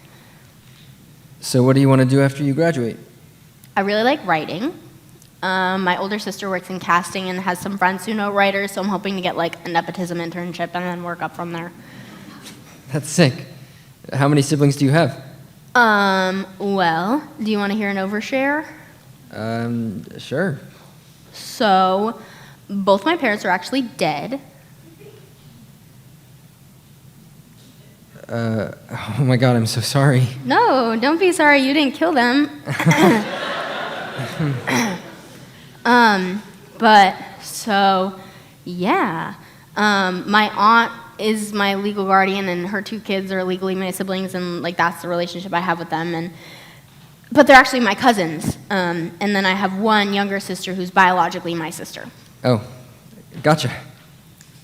So what do you want to do after you graduate? I really like writing. My older sister works in casting and has some friends who know writers, so I'm hoping to get like a nepotism internship and then work up from there. That's sick. How many siblings do you have? Well, do you want to hear an overshare? Sure. So, both my parents are actually dead. Oh my God, I'm so sorry. No, don't be sorry, you didn't kill them. But, so, yeah. My aunt is my legal guardian, and her 2 kids are legally my siblings, and, like, that's the relationship I have with them. But they're actually my cousins. And then I have one younger sister who's biologically my sister. Oh, gotcha.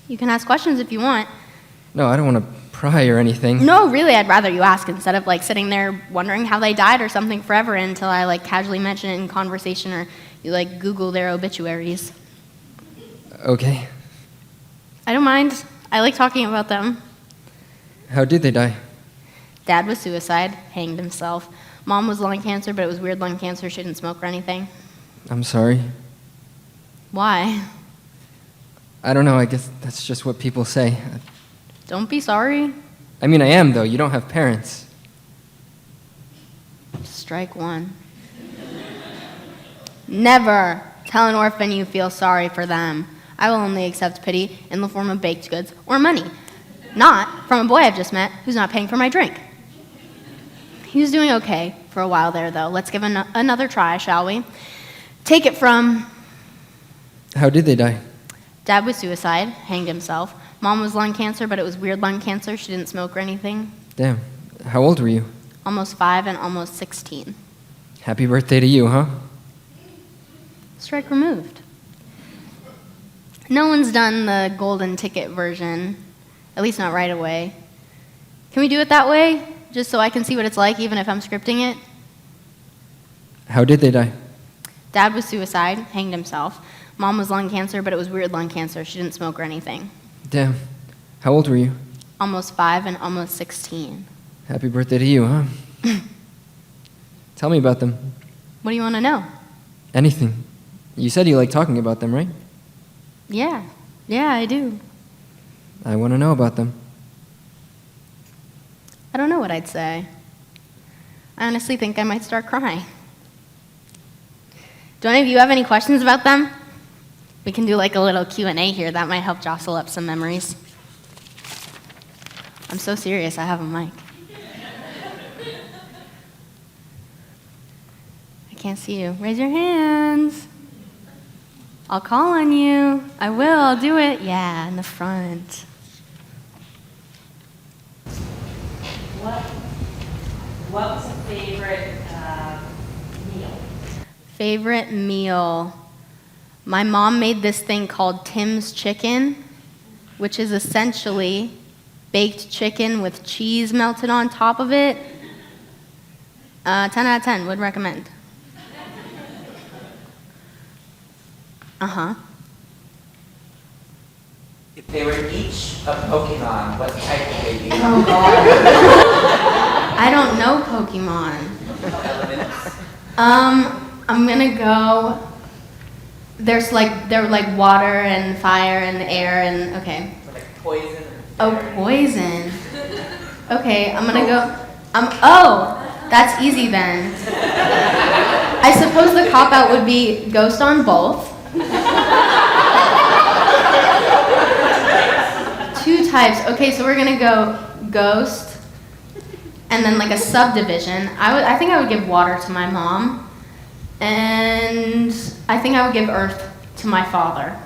You can ask questions if you want. No, I don't want to pry or anything. No, really, I'd rather you ask instead of, like, sitting there wondering how they died or something forever until I, like, casually mention it in conversation or you, like, Google their obituaries. Okay. I don't mind. I like talking about them. How did they die? Dad was suicide, hanged himself. Mom was lung cancer, but it was weird lung cancer. She didn't smoke or anything. I'm sorry. Why? I don't know, I guess that's just what people say. Don't be sorry. I mean, I am, though. You don't have parents. Strike one. Never tell an orphan you feel sorry for them. I will only accept pity in the form of baked goods or money. Not from a boy I've just met who's not paying for my drink. He was doing okay for a while there, though. Let's give another try, shall we? Take it from... How did they die? Dad was suicide, hanged himself. Mom was lung cancer, but it was weird lung cancer. She didn't smoke or anything. Damn. How old were you? Almost 5 and almost 16. Happy birthday to you, huh? Strike removed. No one's done the golden ticket version, at least not right away. Can we do it that way, just so I can see what it's like, even if I'm scripting it? How did they die? Dad was suicide, hanged himself. Mom was lung cancer, but it was weird lung cancer. She didn't smoke or anything. Damn. How old were you? Almost 5 and almost 16. Happy birthday to you, huh? Tell me about them. What do you want to know? Anything. You said you like talking about them, right? Yeah, I do. I want to know about them. I don't know what I'd say. I honestly think I might start crying. Do any of you have any questions about them? We can do like a little Q&A here. That might help jostle up some memories. I'm so serious, I have a mic. I can't see you. Raise your hands. I'll call on you. I will, I'll do it. Yeah, in the front. What was a favorite meal? Favorite meal. My mom made this thing called Tim's Chicken, which is essentially baked chicken with cheese melted on top of it. 10 out of 10, would recommend. If they were each a Pokemon, what type would they be? Oh God. I don't know Pokemon. Elements? I'm gonna go. They're like water and fire and air and okay. Like poison? Oh, poison. Okay, I'm gonna go. Oh, that's easy then. I suppose the cop out would be ghost on both. 2 types. Okay, so we're gonna go ghost, and then like a subdivision. I think I would give water to my mom, and I think I would give earth to my father.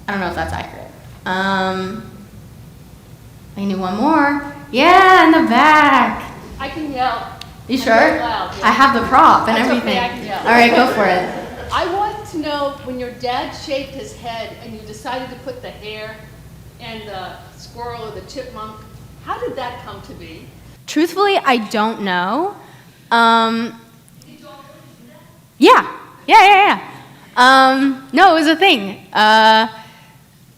I don't know if that's accurate. I need one more. Yeah, in the back. I can yell. You I'm sure? very loud, yeah. I have the prop and That's everything. okay, I can yell. All right, go for it. I want to know when your dad shaved his head and you decided to put the hare and the squirrel or the chipmunk, how did that come to be? Truthfully, I don't know. Yeah. No, it was a thing.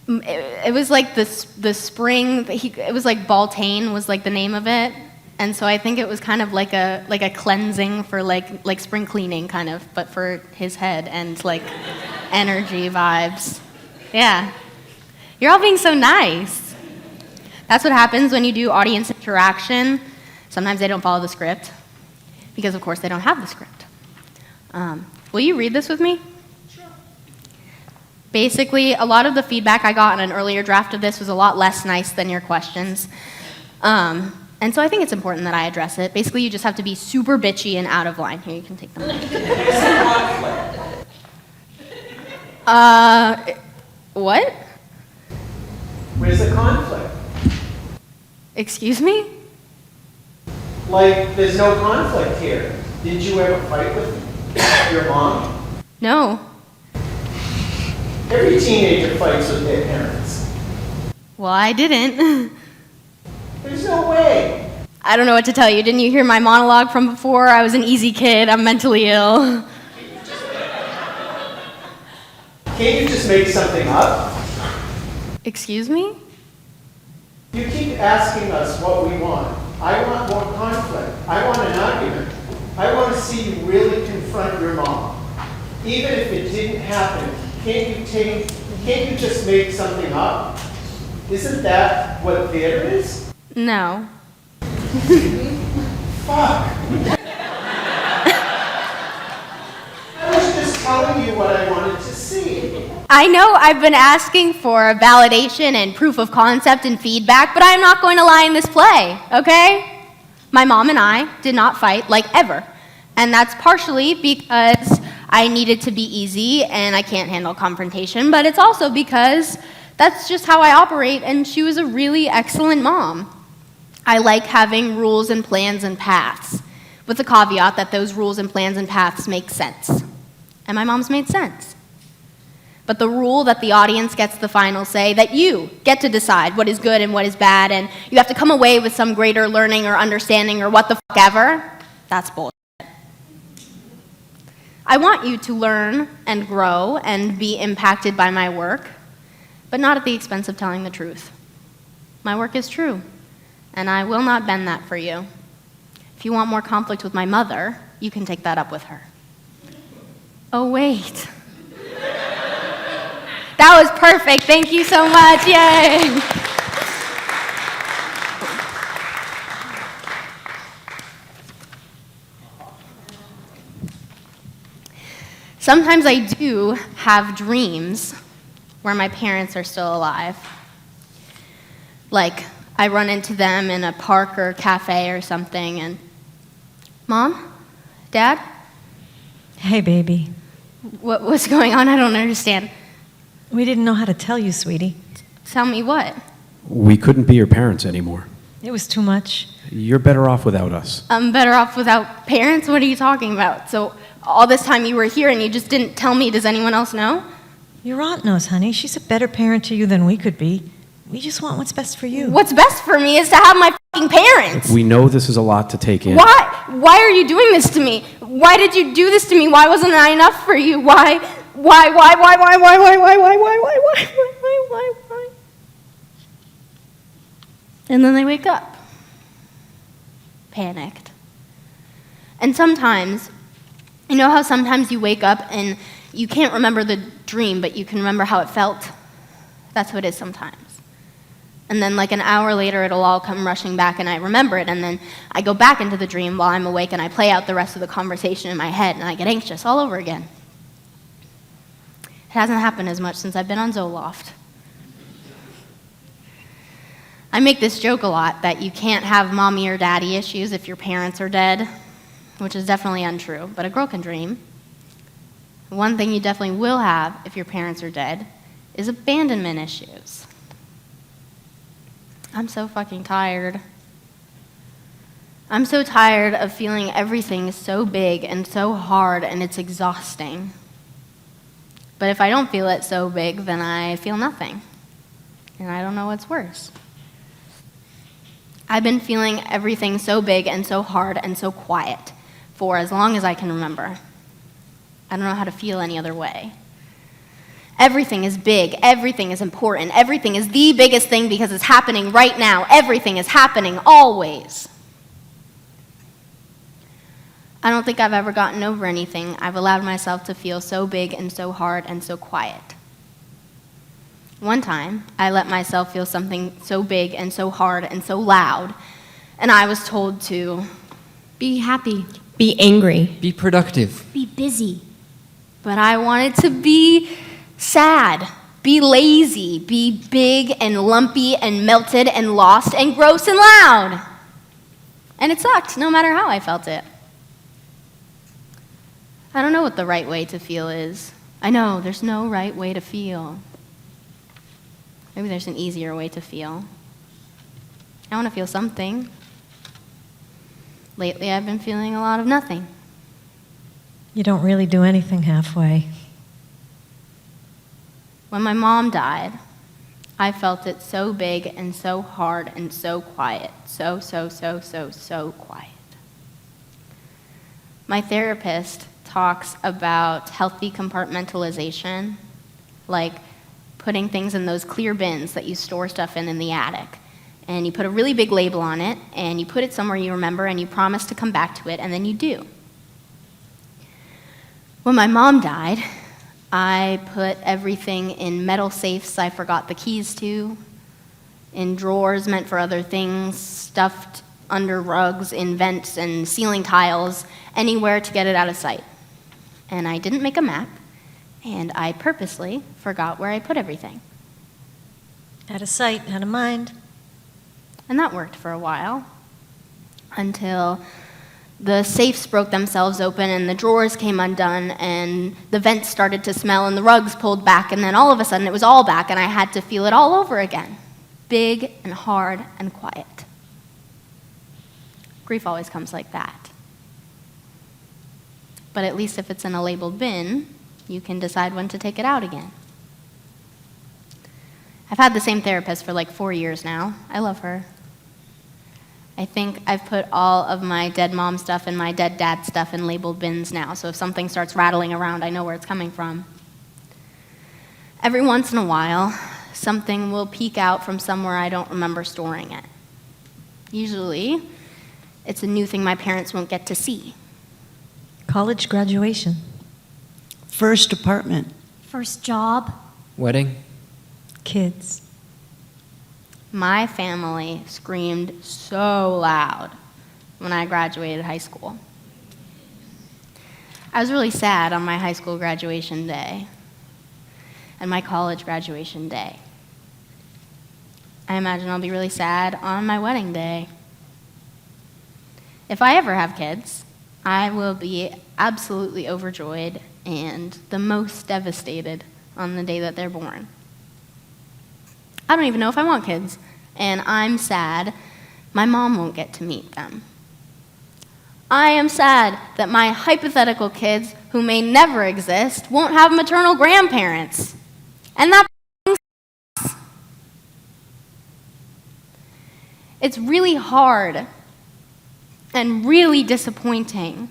It was like the spring. It was like Baltane was like the name of it, and so I think it was kind of like a cleansing for like spring cleaning kind of, but for his head and like energy vibes. Yeah, you're all being so nice. That's what happens when you do audience interaction. Sometimes they don't follow the script because, of course, they don't have the script. Will you read this with me? Basically, a lot of the feedback I got on an earlier draft of this was a lot less nice than your questions. And so I think it's important that I address it. Basically, you just have to be super bitchy and out of line. Here, you can take them. What? Where's the conflict? Excuse me? Like, there's no conflict here. Did you ever fight with your mom? No. Every teenager fights with their parents. Well, I didn't. There's no way. I don't know what to tell you. Didn't you hear my monologue from before? I was an easy kid. I'm mentally ill. Can't you just make something up? Excuse me? You keep asking us what we want. I want more conflict. I want an argument. I want to see you really confront your mom. Even if it didn't happen, can't you just make something up? Isn't that what theater is? No. Fuck. I was just telling you what I wanted to see. I know I've been asking for validation and proof of concept and feedback, but I'm not going to lie in this play, okay? My mom and I did not fight, like, ever. And that's partially because I needed to be easy and I can't handle confrontation, but it's also because that's just how I operate, and she was a really excellent mom. I like having rules and plans and paths, with the caveat that those rules and plans and paths make sense. And my mom's made sense. But the rule that the audience gets the final say, that you get to decide what is good and what is bad, and you have to come away with some greater learning or understanding or what the fuck ever, that's bullshit. I want you to learn and grow and be impacted by my work, but not at the expense of telling the truth. My work is true, and I will not bend that for you. If you want more conflict with my mother, you can take that up with her. Oh, wait. That was perfect. Thank you so much. Yay. Sometimes I do have dreams where my parents are still alive. Like, I run into them in a park or cafe or something, and, Mom? Dad? Hey, baby. What's going on? I don't understand. We didn't know how to tell you, sweetie. Tell me what? We couldn't be your parents anymore. It was too much. You're better off without us. I'm better off without parents? What are you talking about? So all this time you were here and you just didn't tell me. Does anyone else know? Your aunt knows, honey. She's a better parent to you than we could be. We just want what's best for you. What's best for me is to have my fucking parents. We know this is a lot to take in. Why are you doing this to me? Why did you do this to me? Why wasn't I enough for you? Why? And then they wake up, panicked. And sometimes, you know how sometimes you wake up and you can't remember the dream, but you can remember how it felt? That's what it is sometimes. And then like an hour later, it'll all come rushing back and I remember it, and then I go back into the dream while I'm awake and I play out the rest of the conversation in my head and I get anxious all over again. It hasn't happened as much since I've been on Zoloft. I make this joke a lot that you can't have mommy or daddy issues if your parents are dead, which is definitely untrue, but a girl can dream. One thing you definitely will have if your parents are dead is abandonment issues. I'm so fucking tired. I'm so tired of feeling everything so big and so hard and it's exhausting. But if I don't feel it so big, then I feel nothing. And I don't know what's worse. I've been feeling everything so big and so hard and so quiet for as long as I can remember. I don't know how to feel any other way. Everything is big, everything is important, everything is the biggest thing because it's happening right now. Everything is happening always. I don't think I've ever gotten over anything. I've allowed myself to feel so big and so hard and so quiet. One time, I let myself feel something so big and so hard and so loud, and I was told to be happy, be angry, be productive, be busy. But I wanted to be sad, be lazy, be big and lumpy and melted and lost and gross and loud. And it sucked, no matter how I felt it. I don't know what the right way to feel is. I know, there's no right way to feel. Maybe there's an easier way to feel. I want to feel something. Lately, I've been feeling a lot of nothing. You don't really do anything halfway. When my mom died, I felt it so big and so hard and so quiet. So quiet. My therapist talks about healthy compartmentalization, like putting things in those clear bins that you store stuff in the attic. And you put a really big label on it, and you put it somewhere you remember, and you promise to come back to it, and then you do. When my mom died, I put everything in metal safes I forgot the keys to, in drawers meant for other things, stuffed under rugs, in vents and ceiling tiles, anywhere to get it out of sight. And I didn't make a map, and I purposely forgot where I put everything. Out of sight, out of mind. And that worked for a while, until the safes broke themselves open and the drawers came undone and the vents started to smell and the rugs pulled back, and then all of a sudden it was all back and I had to feel it all over again. Big and hard and quiet. Grief always comes like that. But at least if it's in a labeled bin, you can decide when to take it out again. I've had the same therapist for like 4 years now. I love her. I think I've put all of my dead mom stuff and my dead dad stuff in labeled bins now, so if something starts rattling around, I know where it's coming from. Every once in a while, something will peek out from somewhere I don't remember storing it. Usually, it's a new thing my parents won't get to see. College graduation. First apartment. First job. Wedding. Kids. My family screamed so loud when I graduated high school. I was really sad on my high school graduation day and my college graduation day. I imagine I'll be really sad on my wedding day. If I ever have kids, I will be absolutely overjoyed and the most devastated on the day that they're born. I don't even know if I want kids, and I'm sad my mom won't get to meet them. I am sad that my hypothetical kids, who may never exist, won't have maternal grandparents. And that sucks. It's really hard and really disappointing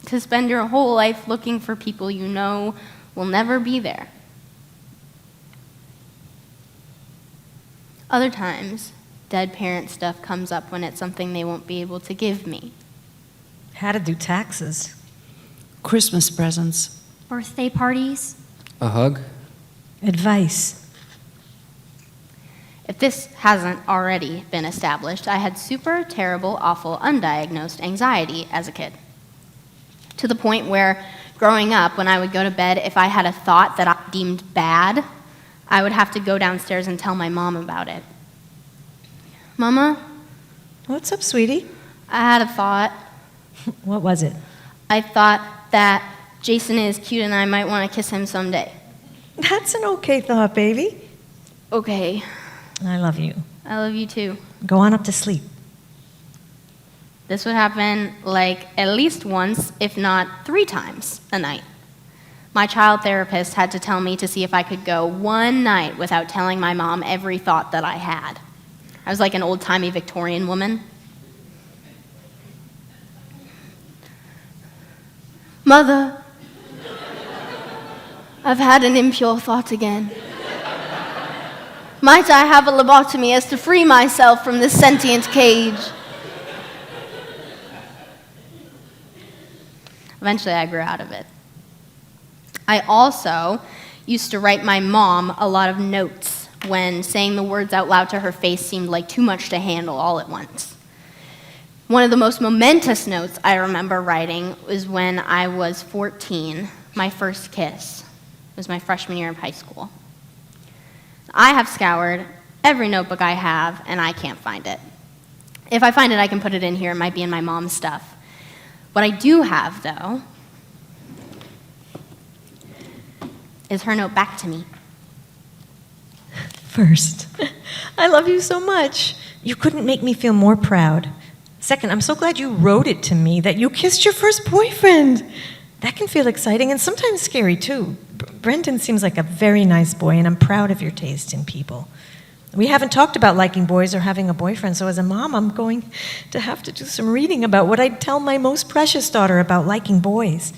to spend your whole life looking for people you know will never be there. Other times, Dead parent stuff comes up when it's something they won't be able to give me. How to do taxes. Christmas presents. Birthday parties. A hug? Advice. If this hasn't already been established, I had super terrible, awful, undiagnosed anxiety as a kid. To the point where, growing up, when I would go to bed, if I had a thought that I deemed bad, I would have to go downstairs and tell my mom about it. Mama? What's up, sweetie? I had a thought. What was it? I thought that Jason is cute and I might want to kiss him someday. That's an okay thought, baby. Okay. I love you. I love you too. Go on up to sleep. This would happen like at least once, if not 3 times a night. My child therapist had to tell me to see if I could go one night without telling my mom every thought that I had. I was like an old-timey Victorian woman. Mother, I've had an impure thought again. Might I have a lobotomy as to free myself from this sentient cage? Eventually, I grew out of it. I also used to write my mom a lot of notes when saying the words out loud to her face seemed like too much to handle all at once. One of the most momentous notes I remember writing was when I was 14, my first kiss. It was my freshman year of high school. I have scoured every notebook I have, and I can't find it. If I find it, I can put it in here. It might be in my mom's stuff. What I do have, though, is her note back to me. First, I love you so much. You couldn't make me feel more proud. Second, I'm so glad you wrote it to me that you kissed your first boyfriend. That can feel exciting and sometimes scary, too. Brendan seems like a very nice boy, and I'm proud of your taste in people. We haven't talked about liking boys or having a boyfriend, so as a mom, I'm going to have to do some reading about what I'd tell my most precious daughter about liking boys.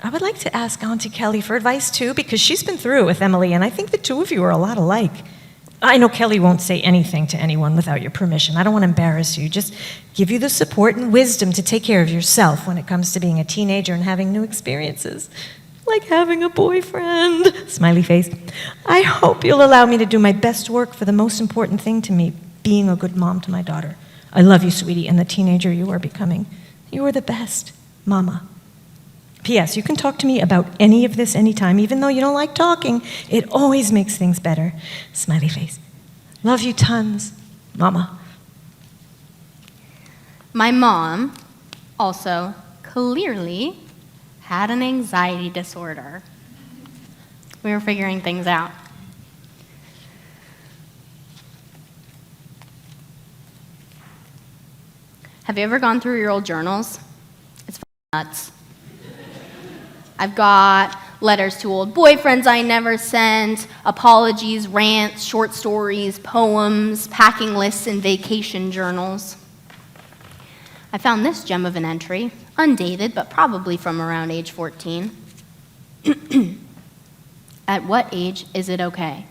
I would like to ask Auntie Kelly for advice, too, because she's been through it with Emily, and I think the two of you are a lot alike. I know Kelly won't say anything to anyone without your permission. I don't want to embarrass you. Just give you the support and wisdom to take care of yourself when it comes to being a teenager and having new experiences. Like having a boyfriend. Smiley face. I hope you'll allow me to do my best work for the most important thing to me, being a good mom to my daughter. I love you, sweetie, and the teenager you are becoming. You are the best, Mama. P.S. You can talk to me about any of this anytime, even though you don't like talking. It always makes things better. Smiley face. Love you tons, Mama. My mom also clearly had an anxiety disorder. We were figuring things out. Have you ever gone through your old journals? It's nuts. I've got letters to old boyfriends I never sent, apologies, rants, short stories, poems, packing lists, and vacation journals. I found this gem of an entry, undated, but probably from around age 14. At what age is it okay?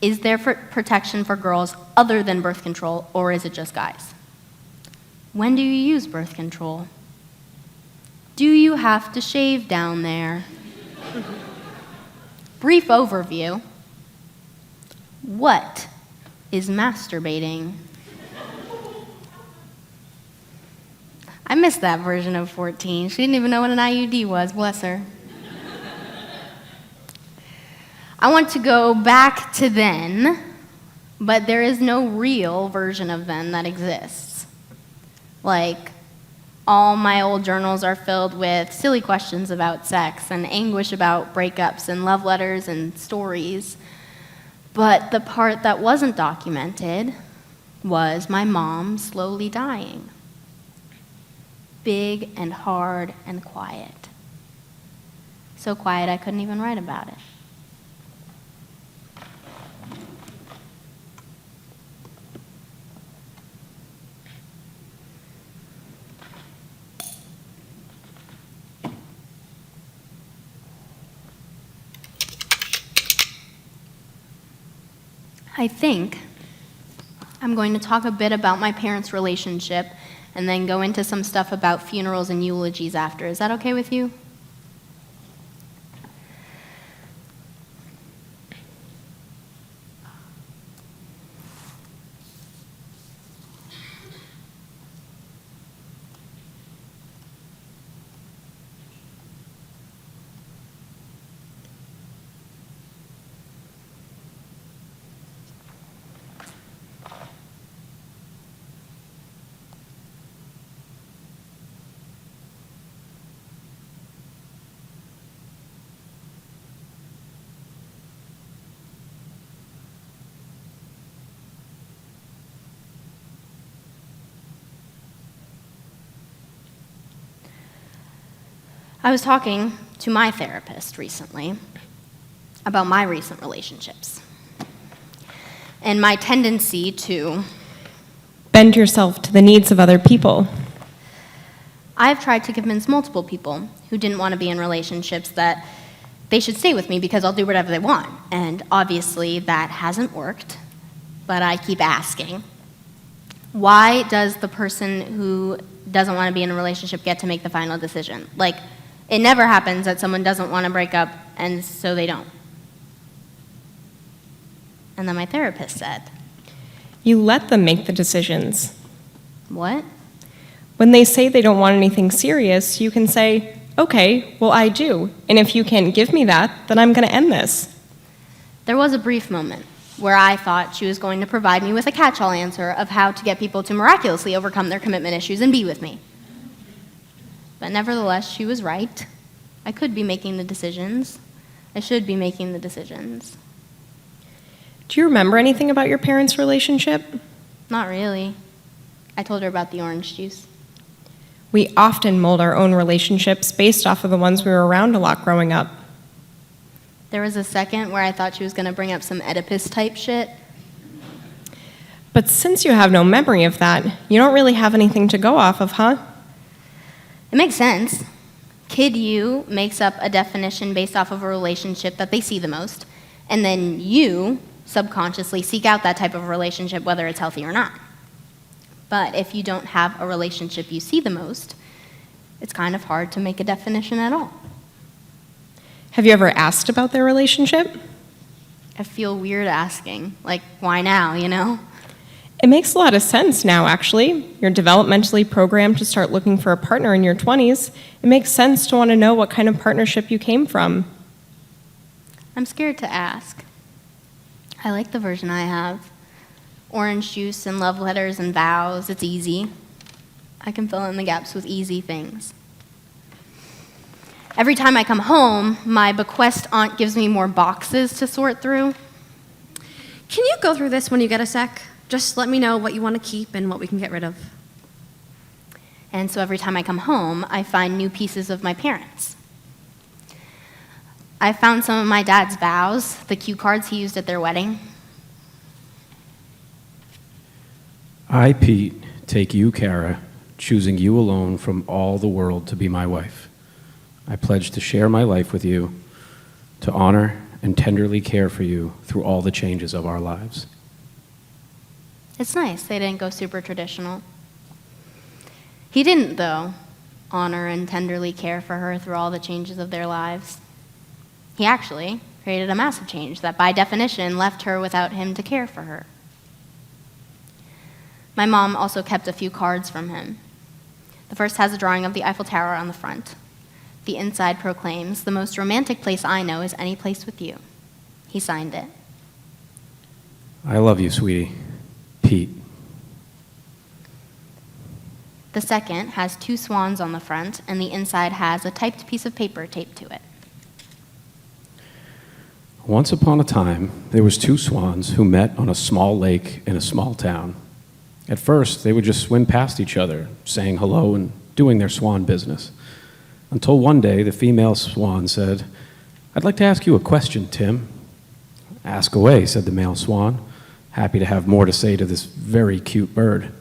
Is there protection for girls other than birth control, or is it just guys? When do you use birth control? Do you have to shave down there? Brief overview. What is masturbating? I missed that version of 14. She didn't even know what an IUD was, bless her. I want to go back to then, but there is no real version of then that exists. Like, all my old journals are filled with silly questions about sex and anguish about breakups and love letters and stories. But the part that wasn't documented was my mom slowly dying. Big and hard and quiet. So quiet I couldn't even write about it. I think I'm going to talk a bit about my parents' relationship and then go into some stuff about funerals and eulogies after. Is that okay with you? I was talking to my therapist recently about my recent relationships and my tendency to bend yourself to the needs of other people. I've tried to convince multiple people who didn't want to be in relationships that they should stay with me because I'll do whatever they want. And obviously that hasn't worked, but I keep asking, why does the person who doesn't want to be in a relationship get to make the final decision? Like, it never happens that someone doesn't want to break up, and so they don't. And then my therapist said, you let them make the decisions. What? When they say they don't want anything serious, you can say, okay, well, I do. And if you can't give me that, then I'm going to end this. There was a brief moment where I thought she was going to provide me with a catch-all answer of how to get people to miraculously overcome their commitment issues and be with me. But nevertheless, she was right. I could be making the decisions. I should be making the decisions. Do you remember anything about your parents' relationship? Not really. I told her about the orange juice. We often mold our own relationships based off of the ones we were around a lot growing up. There was a second where I thought she was going to bring up some Oedipus-type shit. But since you have no memory of that, you don't really have anything to go off of, huh? It makes sense. Kid you makes up a definition based off of a relationship that they see the most, and then you subconsciously seek out that type of relationship, whether it's healthy or not. But if you don't have a relationship you see the most, it's kind of hard to make a definition at all. Have you ever asked about their relationship? I feel weird asking. Like, why now, you know? It makes a lot of sense now, actually. You're developmentally programmed to start looking for a partner in your 20s. It makes sense to want to know what kind of partnership you came from. I'm scared to ask. I like the version I have. Orange juice and love letters and vows, it's easy. I can fill in the gaps with easy things. Every time I come home, my bequest aunt gives me more boxes to sort through. Can you go through this when you get a sec? Just let me know what you want to keep and what we can get rid of. And so every time I come home, I find new pieces of my parents. I found some of my dad's vows, the cue cards he used at their wedding. I, Pete, take you, Kara, choosing you alone from all the world to be my wife. I pledge to share my life with you, to honor and tenderly care for you through all the changes of our lives. It's nice they didn't go super traditional. He didn't, though, honor and tenderly care for her through all the changes of their lives. He actually created a massive change that, by definition, left her without him to care for her. My mom also kept a few cards from him. The first has a drawing of the Eiffel Tower on the front. The inside proclaims, "The most romantic place I know is any place with you." He signed it. I love you, sweetie. Pete. The second has 2 swans on the front, and the inside has a typed piece of paper taped to it. Once upon a time, there was 2 swans who met on a small lake in a small town. At first, they would just swim past each other, saying hello and doing their swan business. Until one day, the female swan said, "I'd like to ask you a question, Tim." "Ask away," said the male swan, happy to have more to say to this very cute bird.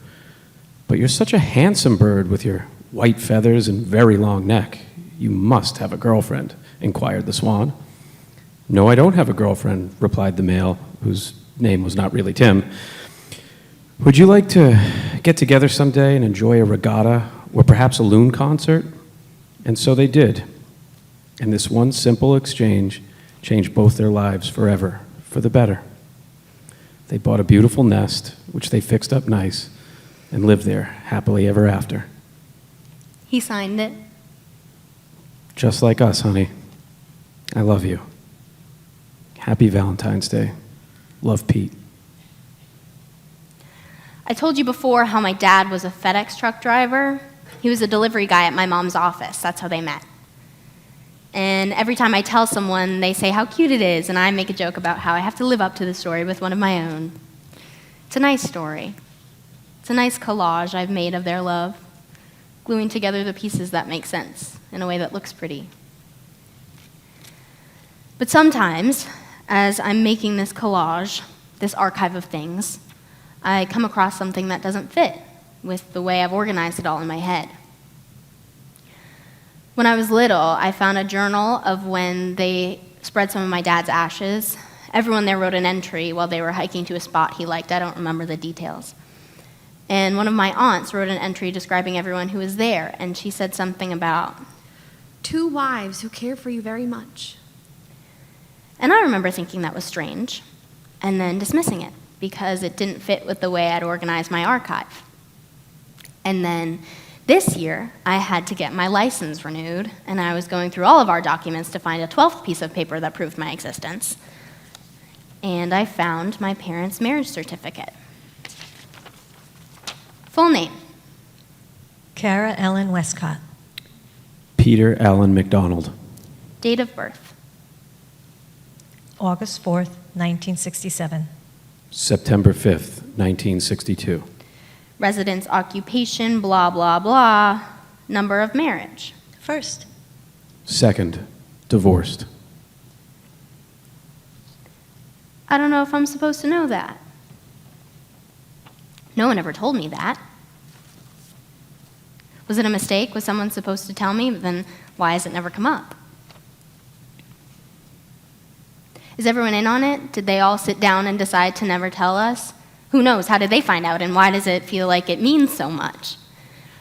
"But you're such a handsome bird with your white feathers and very long neck. You must have a girlfriend," inquired the swan. "No, I don't have a girlfriend," replied the male, whose name was not really Tim. Would you like to get together someday and enjoy a regatta or perhaps a loon concert? And so they did. And this one simple exchange changed both their lives forever, for the better. They bought a beautiful nest, which they fixed up nice, and lived there happily ever after. He signed it. Just like us, honey. I love you. Happy Valentine's Day. Love, Pete. I told you before how my dad was a FedEx truck driver. He was a delivery guy at my mom's office. That's how they met. And every time I tell someone, they say how cute it is, and I make a joke about how I have to live up to the story with one of my own. It's a nice story. It's a nice collage I've made of their love, gluing together the pieces that make sense in a way that looks pretty. But sometimes, as I'm making this collage, this archive of things, I come across something that doesn't fit with the way I've organized it all in my head. When I was little, I found a journal of when they spread some of my dad's ashes. Everyone there wrote an entry while they were hiking to a spot he liked. I don't remember the details. And one of my aunts wrote an entry describing everyone who was there, and she said something about 2 wives who care for you very much. And I remember thinking that was strange, and then dismissing it, because it didn't fit with the way I'd organized my archive. And then this year, I had to get my license renewed, and I was going through all of our documents to find a 12th piece of paper that proved my existence. And I found my parents' marriage certificate. Full name: Kara Ellen Westcott. Peter Allen MacDonald. Date of birth: August 4th, 1967. September 5th, 1962. residence, occupation, blah, blah, blah. Number of marriage: First. Second, divorced. I don't know if I'm supposed to know that. No one ever told me that. Was it a mistake? Was someone supposed to tell me? Then why has it never come up? Is everyone in on it? Did they all sit down and decide to never tell us? Who knows? How did they find out? And why does it feel like it means so much?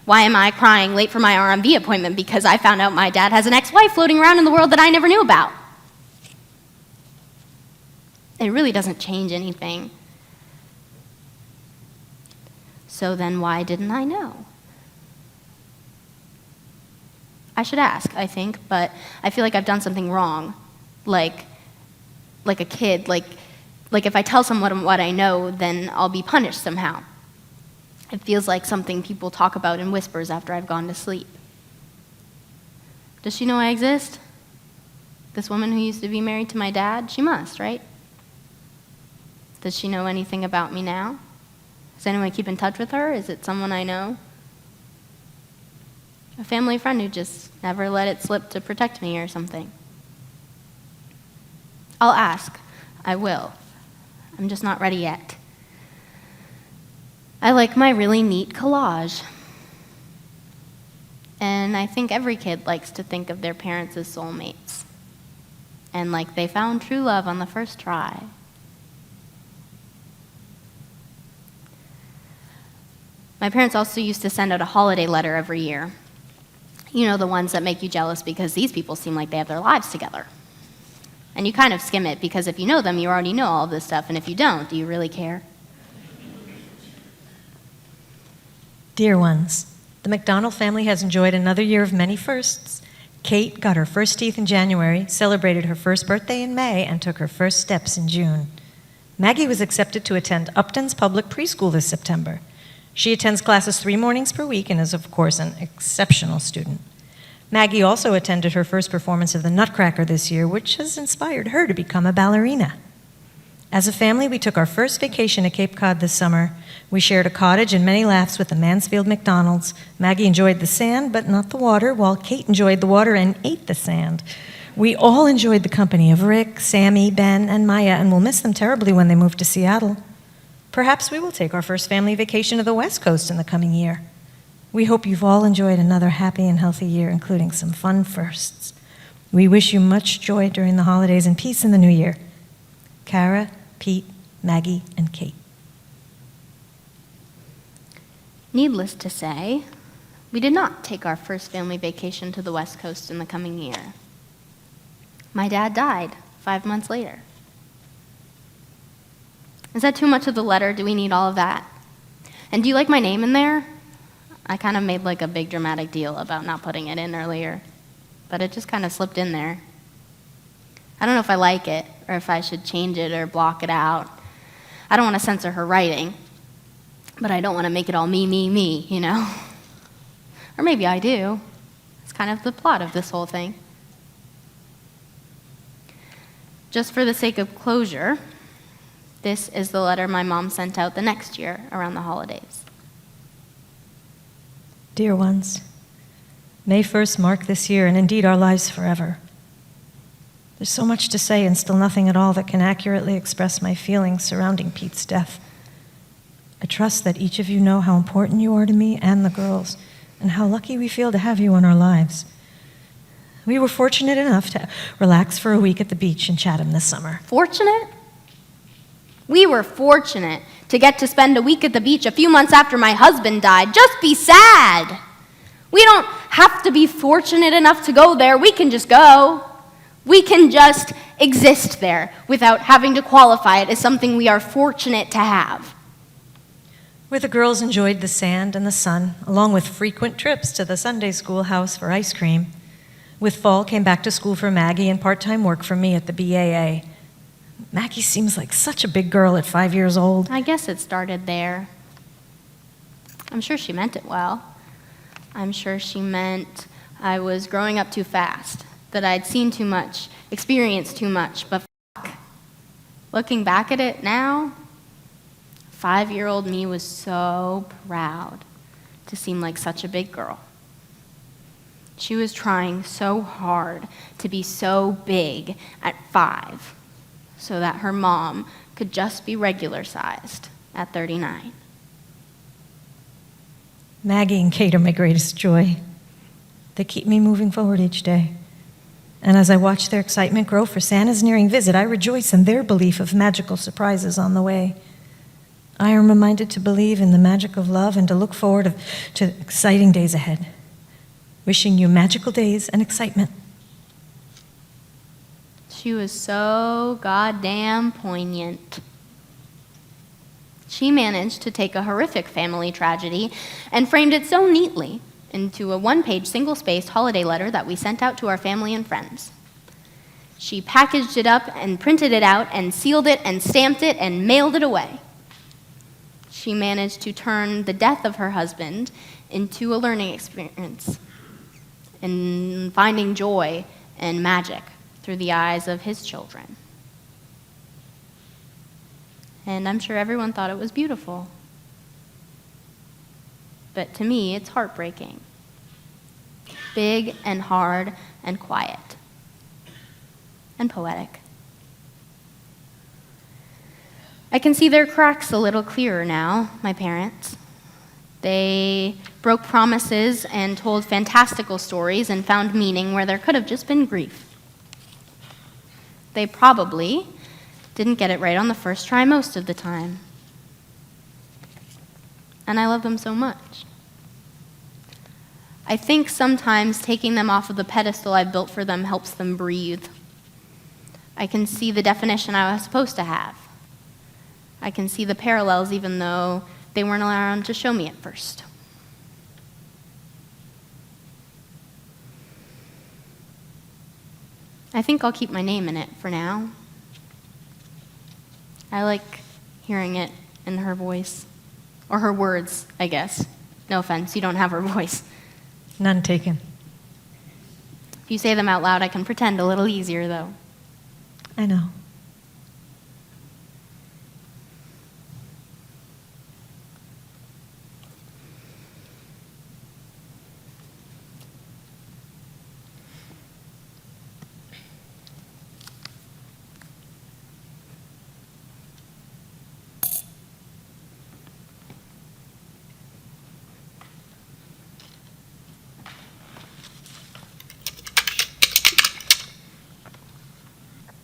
Why am I crying late for my RMV appointment because I found out my dad has an ex-wife floating around in the world that I never knew about? It really doesn't change anything. So then why didn't I know? I should ask, I think, but I feel like I've done something wrong. Like a kid, like if I tell someone what I know, then I'll be punished somehow. It feels like something people talk about in whispers after I've gone to sleep. Does she know I exist? This woman who used to be married to my dad? She must, right? Does she know anything about me now? Does anyone keep in touch with her? Is it someone I know? A family friend who just never let it slip to protect me or something. I'll ask. I will. I'm just not ready yet. I like my really neat collage. And I think every kid likes to think of their parents as soulmates. And like they found true love on the first try. My parents also used to send out a holiday letter every year. You know, the ones that make you jealous because these people seem like they have their lives together. And you kind of skim it because if you know them, you already know all of this stuff. And if you don't, do you really care? Dear ones, the MacDonald family has enjoyed another year of many firsts. Kate got her first teeth in January, celebrated her first birthday in May, and took her first steps in June. Maggie was accepted to attend Upton's public preschool this September. She attends classes 3 mornings per week and is, of course, an exceptional student. Maggie also attended her first performance of the Nutcracker this year, which has inspired her to become a ballerina. As a family, we took our first vacation to Cape Cod this summer. We shared a cottage and many laughs with the Mansfield MacDonalds. Maggie enjoyed the sand, but not the water, while Kate enjoyed the water and ate the sand. We all enjoyed the company of Rick, Sammy, Ben, and Maya, and will miss them terribly when they move to Seattle. Perhaps we will take our first family vacation to the West Coast in the coming year. We hope you've all enjoyed another happy and healthy year, including some fun firsts. We wish you much joy during the holidays and peace in the new year. Kara, Pete, Maggie, and Kate. Needless to say, we did not take our first family vacation to the West Coast in the coming year. My dad died 5 months later. Is that too much of the letter? Do we need all of that? And do you like my name in there? I kind of made like a big dramatic deal about not putting it in earlier, but it just kind of slipped in there. I don't know if I like it or if I should change it or block it out. I don't want to censor her writing, but I don't want to make it all me, you know? Or maybe I do. It's kind of the plot of this whole thing. Just for the sake of closure, this is the letter my mom sent out the next year around the holidays. Dear ones, May 1st mark this year and indeed our lives forever. There's so much to say and still nothing at all that can accurately express my feelings surrounding Pete's death. I trust that each of you know how important you are to me and the girls, and how lucky we feel to have you in our lives. We were fortunate enough to relax for a week at the beach in Chatham this summer. Fortunate? We were fortunate to get to spend a week at the beach a few months after my husband died. Just be sad. We don't have to be fortunate enough to go there. We can just go. We can just exist there without having to qualify it as something we are fortunate to have. Where the girls enjoyed the sand and the sun, along with frequent trips to the Sunday school house for ice cream. With fall came back to school for Maggie and part-time work for me at the BAA. Maggie seems like such a big girl at 5 years old. I guess it started there. I'm sure she meant it well. I'm sure she meant I was growing up too fast, that I'd seen too much, experienced too much, but looking back at it now, 5-year-old me was so proud to seem like such a big girl. She was trying so hard to be so big at 5 so that her mom could just be regular-sized at 39. Maggie and Kate are my greatest joy. They keep me moving forward each day. And as I watch their excitement grow for Santa's nearing visit, I rejoice in their belief of magical surprises on the way. I am reminded to believe in the magic of love and to look forward to exciting days ahead. Wishing you magical days and excitement. She was so goddamn poignant. She managed to take a horrific family tragedy and framed it so neatly into a one-page, single-spaced holiday letter that we sent out to our family and friends. She packaged it up and printed it out and sealed it and stamped it and mailed it away. She managed to turn the death of her husband into a learning experience and finding joy and magic through the eyes of his children. And I'm sure everyone thought it was beautiful. But to me, it's heartbreaking. Big and hard and quiet. And poetic. I can see their cracks a little clearer now, my parents. They broke promises and told fantastical stories and found meaning where there could have just been grief. They probably didn't get it right on the first try most of the time. And I love them so much. I think sometimes taking them off of the pedestal I built for them helps them breathe. I can see the definition I was supposed to have. I can see the parallels even though they weren't allowed to show me at first. I think I'll keep my name in it for now. I like hearing it in her voice. Or her words, I guess. No offense, you don't have her voice. None taken. If you say them out loud, I can pretend a little easier, though. I know.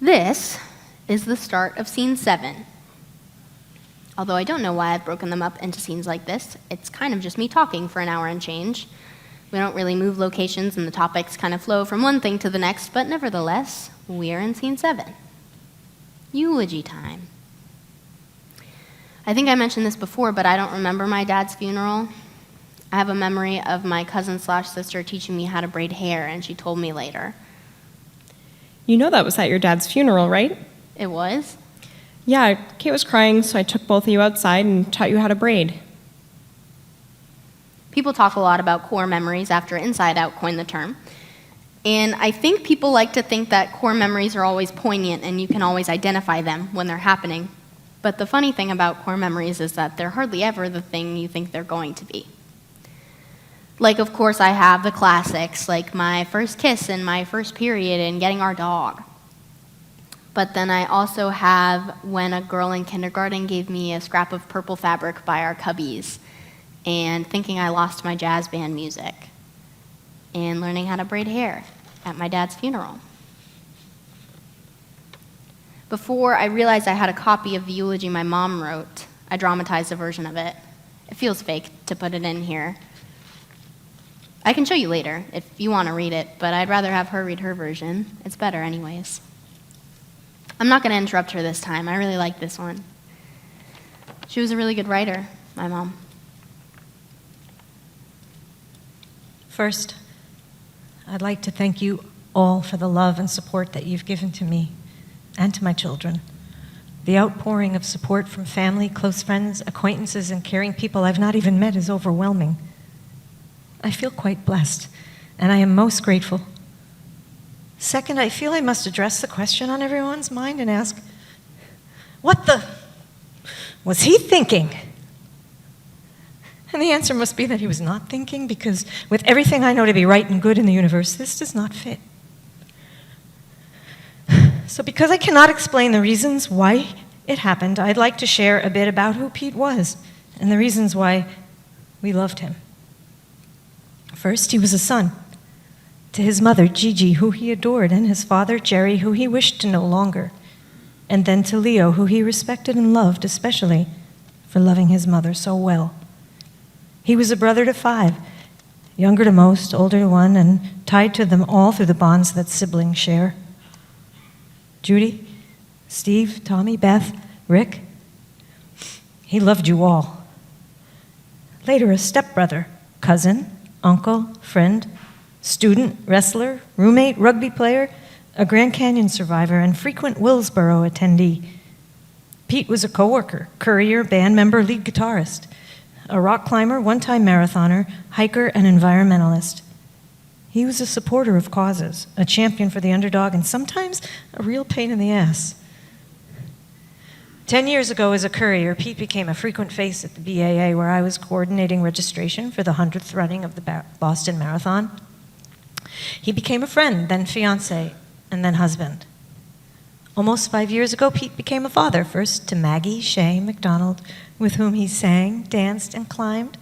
This is the start of scene 7. Although I don't know why I've broken them up into scenes like this. It's kind of just me talking for an hour and change. We don't really move locations and the topics kind of flow from one thing to the next, but nevertheless, we're in scene 7. Eulogy time. I think I mentioned this before, but I don't remember my dad's funeral. I have a memory of my cousin/sister teaching me how to braid hair, and she told me later. You know that was at your dad's funeral, right? It was? Yeah, Kate was crying, so I took both of you outside and taught you how to braid. People talk a lot about core memories after Inside Out coined the term. And I think people like to think that core memories are always poignant and you can always identify them when they're happening. But the funny thing about core memories is that they're hardly ever the thing you think they're going to be. Like, of course, I have the classics, like my first kiss and my first period and getting our dog. But then I also have when a girl in kindergarten gave me a scrap of purple fabric by our cubbies, and thinking I lost my jazz band music, and learning how to braid hair at my dad's funeral. Before I realized I had a copy of the eulogy my mom wrote, I dramatized a version of it. It feels fake to put it in here. I can show you later if you want to read it, but I'd rather have her read her version. It's better anyways. I'm not going to interrupt her this time. I really like this one. She was a really good writer, my mom. First, I'd like to thank you all for the love and support that you've given to me and to my children. The outpouring of support from family, close friends, acquaintances, and caring people I've not even met is overwhelming. I feel quite blessed, and I am most grateful. Second, I feel I must address the question on everyone's mind and ask, what the was he thinking? And the answer must be that he was not thinking, because with everything I know to be right and good in the universe, this does not fit. So because I cannot explain the reasons why it happened, I'd like to share a bit about who Pete was and the reasons why we loved him. First, he was a son to his mother, Gigi, who he adored, and his father, Jerry, who he wished to know longer, and then to Leo, who he respected and loved, especially for loving his mother so well. He was a brother to 5, younger to most, older to one, and tied to them all through the bonds that siblings share. Judy, Steve, Tommy, Beth, Rick, he loved you all. Later, a stepbrother, cousin, uncle, friend, student, wrestler, roommate, rugby player, a Grand Canyon survivor, and frequent Willsboro attendee. Pete was a coworker, courier, band member, lead guitarist, a rock climber, one-time marathoner, hiker, and environmentalist. He was a supporter of causes, a champion for the underdog, and sometimes a real pain in the ass. 10 years ago, as a courier, Pete became a frequent face at the BAA, where I was coordinating registration for the 100th running of the Boston Marathon. He became a friend, then fiancé, and then husband. Almost 5 years ago, Pete became a father, first to Maggie, MacDonald, with whom he sang, danced, and climbed,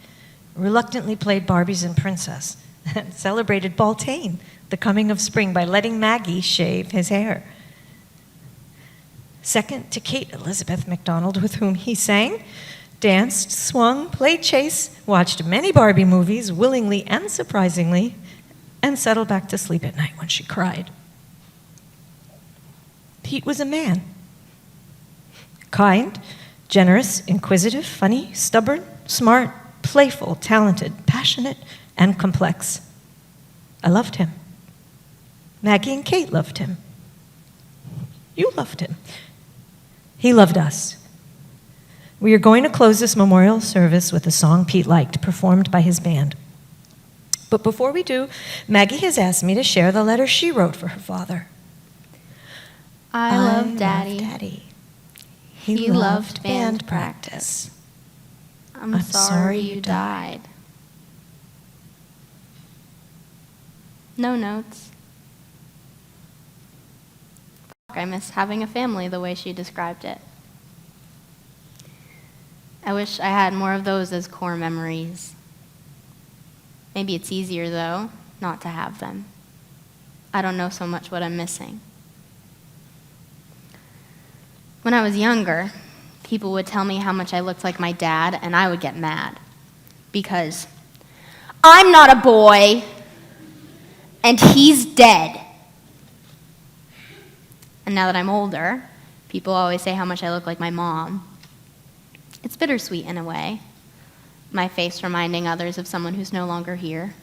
reluctantly played Barbies and Princess, and celebrated Baltane, the coming of spring, by letting Maggie shave his hair. Second, to Kate Elizabeth MacDonald, with whom he sang, danced, swung, played chase, watched many Barbie movies, willingly and surprisingly, and settled back to sleep at night when she cried. Pete was a man. Kind, generous, inquisitive, funny, stubborn, smart, playful, talented, passionate, and complex. I loved him. Maggie and Kate loved him. You loved him. He loved us. We are going to close this memorial service with a song Pete liked, performed by his band. But before we do, Maggie has asked me to share the letter she wrote for her father. I love Daddy. Daddy. He loved band practice. I'm sorry you died. No notes. I miss having a family the way she described it. I wish I had more of those as core memories. Maybe it's easier, though, not to have them. I don't know so much what I'm missing. When I was younger, People would tell me how much I looked like my dad, and I would get mad. Because I'm not a boy, and he's dead. And now that I'm older, people always say how much I look like my mom. It's bittersweet in a way. My face reminding others of someone who's no longer here.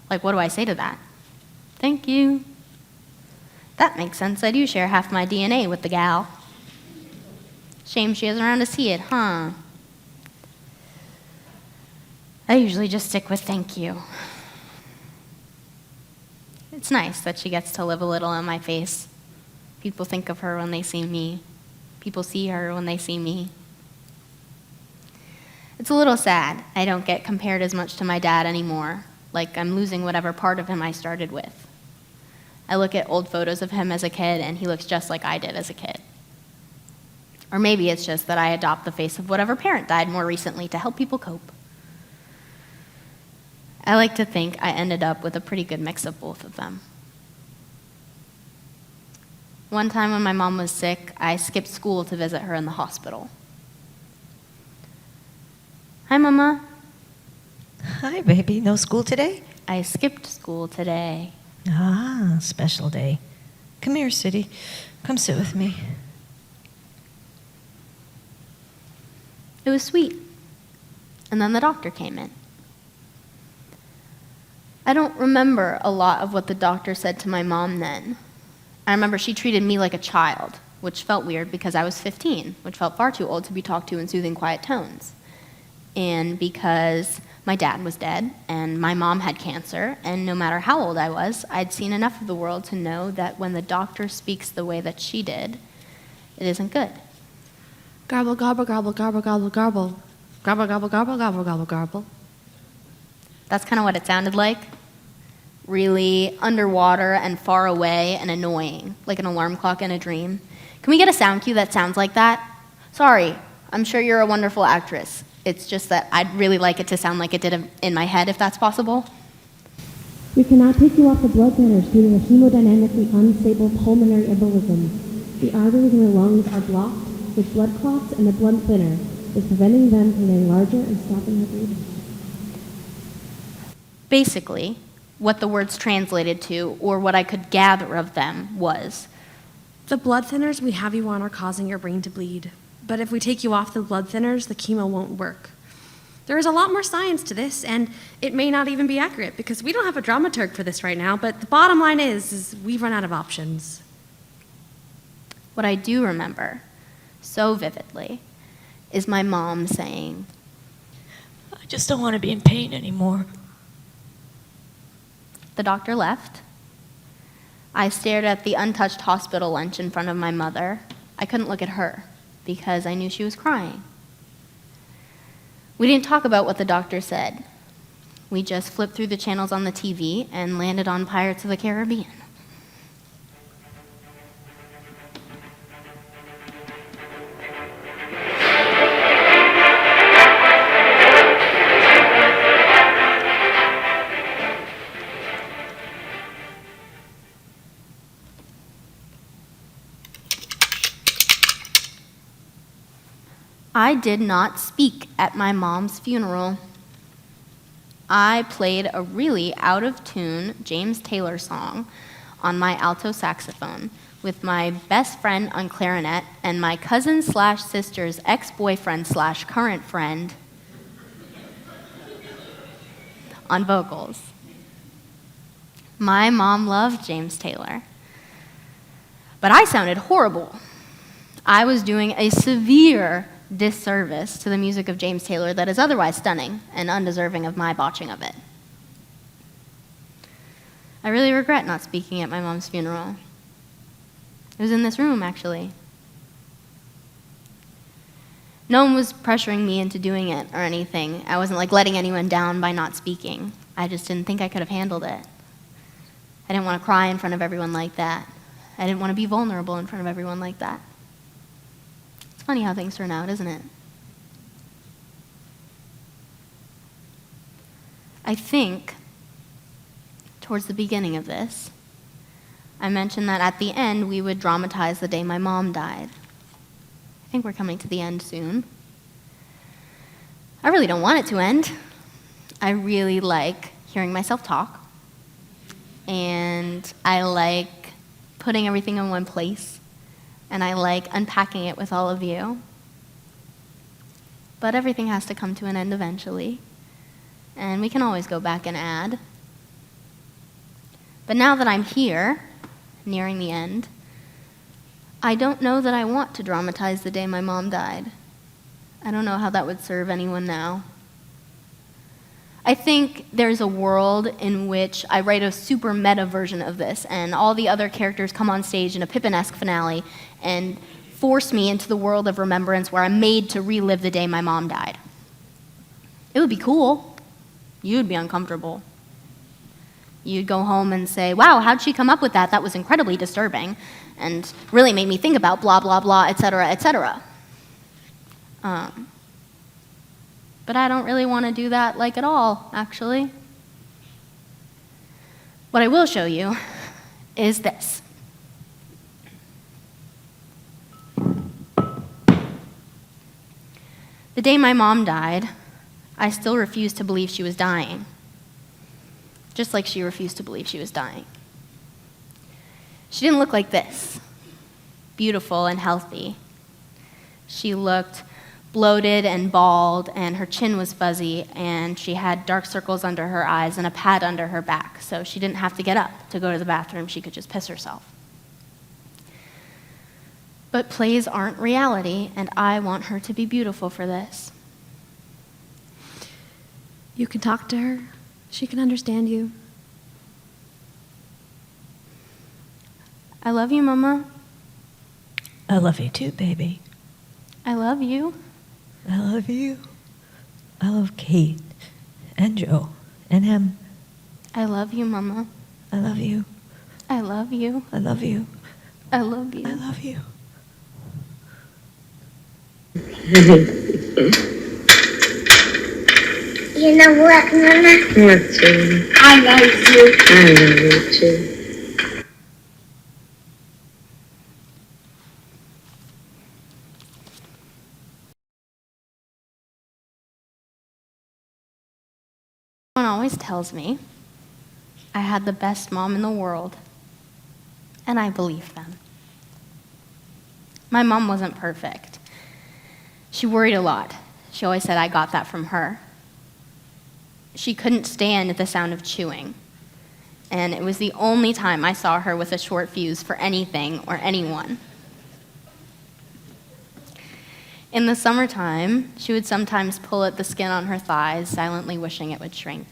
Like, what do I say to that? Thank you. That makes sense. I do share half my DNA with the gal. Shame she isn't around to see it, huh? I usually just stick with thank you. It's nice that she gets to live a little in my face. People think of her when they see me. People see her when they see me. It's a little sad I don't get compared as much to my dad anymore, like I'm losing whatever part of him I started with. I look at old photos of him as a kid, and he looks just like I did as a kid. Or maybe it's just that I adopt the face of whatever parent died more recently to help people cope. I like to think I ended up with a pretty good mix of both of them. One time when my mom was sick, I skipped school to visit her in the hospital. Hi, Mama. Hi, baby. No school today? I skipped school today. Ah, special day. Come here, City. Come sit with me. It was sweet. And then the doctor came in. I don't remember a lot of what the doctor said to my mom then. I remember she treated me like a child, which felt weird because I was 15, which felt far too old to be talked to in soothing, quiet tones. And because my dad was dead, and my mom had cancer, and no matter how old I was, I'd seen enough of the world to know that when the doctor speaks the way that she did, it isn't good. Garble, garble, garble, garble, garble, garble. Garble, garble, garble, garble, garble, garble. That's kind of what it sounded like. Really underwater and far away and annoying, like an alarm clock in a dream. Can we get a sound cue that sounds like that? Sorry, I'm sure you're a wonderful actress. It's just that I'd really like it to sound like it did in my head, if that's possible. We cannot take you off the blood thinners due to the hemodynamically unstable pulmonary embolism. The arteries in the lungs are blocked with blood clots, and the blood thinner is preventing them from getting larger and stopping her breathing. Basically, what the words translated to, or what I could gather of them, was, the blood thinners we have you on are causing your brain to bleed. But if we take you off the blood thinners, the chemo won't work. There is a lot more science to this, and it may not even be accurate because we don't have a dramaturg for this right now, but the bottom line is we've run out of options. What I do remember, so vividly, is my mom saying, I just don't want to be in pain anymore. The doctor left. I stared at the untouched hospital lunch in front of my mother. I couldn't look at her because I knew she was crying. We didn't talk about what the doctor said. We just flipped through the channels on the TV and landed on Pirates of the Caribbean. I did not speak at my mom's funeral. I played a really out-of-tune James Taylor song on my alto saxophone with my best friend on clarinet and my cousin/sister's ex-boyfriend/current friend on vocals. My mom loved James Taylor, but I sounded horrible. I was doing a severe disservice to the music of James Taylor that is otherwise stunning and undeserving of my botching of it. I really regret not speaking at my mom's funeral. It was in this room, actually. No one was pressuring me into doing it or anything. I wasn't like letting anyone down by not speaking. I just didn't think I could have handled it. I didn't want to cry in front of everyone like that. I didn't want to be vulnerable in front of everyone like that. It's funny how things turn out, isn't it? I think, towards the beginning of this, I mentioned that at the end we would dramatize the day my mom died. think we're coming to the end soon. I really don't want it to end. I really like hearing myself talk, and I like putting everything in one place, and I like unpacking it with all of you. But everything has to come to an end eventually, and we can always go back and add. But now that I'm here, nearing the end, I don't know that I want to dramatize the day my mom died. I don't know how that would serve anyone now. I think there's a world in which I write a super meta version of this, and all the other characters come on stage in a Pippin-esque finale and force me into the world of remembrance where I'm made to relive the day my mom died. It would be cool. You'd be uncomfortable. You'd go home and say, wow, how'd she come up with that? That was incredibly disturbing and really made me think about blah, blah, blah, et cetera, et cetera. But I don't really want to do that at all, actually. What I will show you is this. The day my mom died, I still refused to believe she was dying. Just like she refused to believe she was dying. She didn't look like this, beautiful and healthy. She looked bloated and bald, and her chin was fuzzy, and she had dark circles under her eyes and a pad under her back, so she didn't have to get up to go to the bathroom. She could just piss herself. But plays aren't reality, and I want her to be beautiful for this. You can talk to her. She can understand you. I love you, Mama. I love you too, baby. I love you. I love you. I love Kate and Joe and him. I love you, Mama. I love you. I love you. I love you. I love you. I love you. You know what, Mama? What, Jamie? I love you. I love you too. Everyone always tells me I had the best mom in the world, and I believe them. My mom wasn't perfect. She worried a lot. She always said I got that from her. She couldn't stand the sound of chewing, and it was the only time I saw her with a short fuse for anything or anyone. In the summertime, she would sometimes pull at the skin on her thighs, silently wishing it would shrink.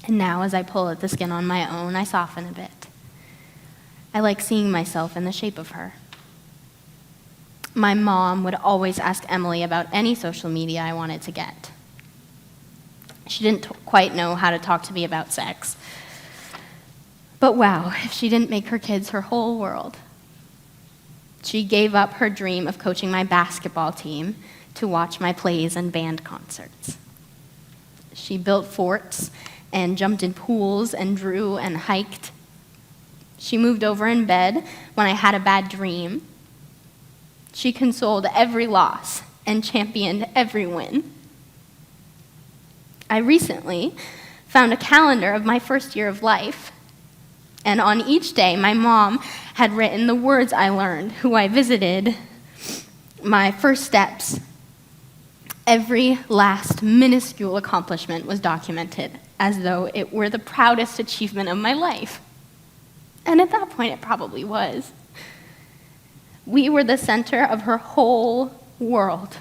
And now, as I pull at the skin on my own, I soften a bit. I like seeing myself in the shape of her. My mom would always ask Emily about any social media I wanted to get. She didn't quite know how to talk to me about sex. But wow, if she didn't make her kids her whole world. She gave up her dream of coaching my basketball team to watch my plays and band concerts. She built forts and jumped in pools and drew and hiked. She moved over in bed when I had a bad dream. She consoled every loss and championed every win. I recently found a calendar of my first year of life, and on each day, my mom had written the words I learned, who I visited, my first steps. Every last minuscule accomplishment was documented, as though it were the proudest achievement of my life. And at that point, it probably was. We were the center of her whole world,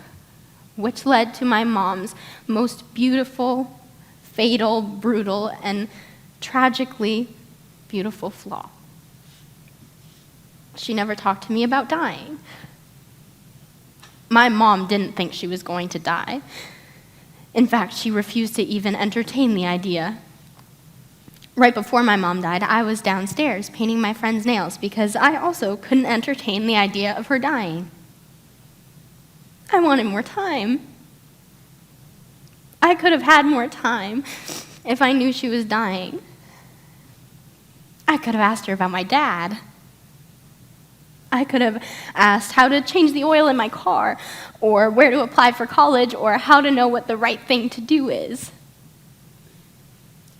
which led to my mom's most beautiful, fatal, brutal, and tragically beautiful flaw. She never talked to me about dying. My mom didn't think she was going to die. In fact, she refused to even entertain the idea. Right before my mom died, I was downstairs painting my friend's nails because I also couldn't entertain the idea of her dying. I wanted more time. I could have had more time if I knew she was dying. I could have asked her about my dad. I could have asked how to change the oil in my car, or where to apply for college, or how to know what the right thing to do is.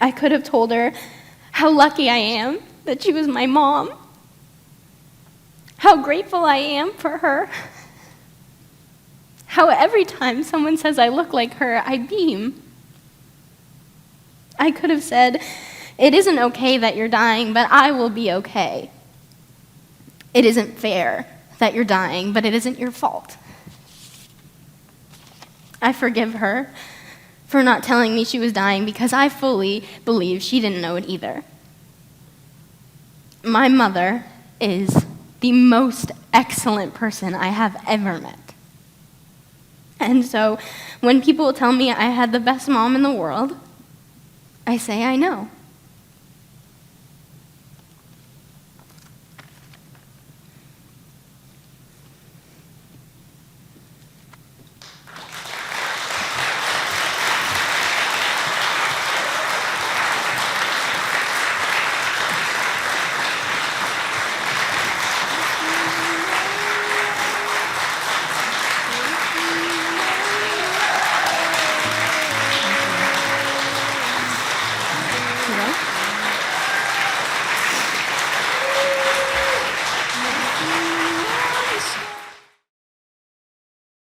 I could have told her how lucky I am that she was my mom, how grateful I am for her, how every time someone says I look like her, I beam. I could have said, it isn't okay that you're dying, but I will be okay. It isn't fair that you're dying, but it isn't your fault. I forgive her for not telling me she was dying because I fully believe she didn't know it either. My mother is the most excellent person I have ever met. And so when people tell me I had the best mom in the world, I say I know.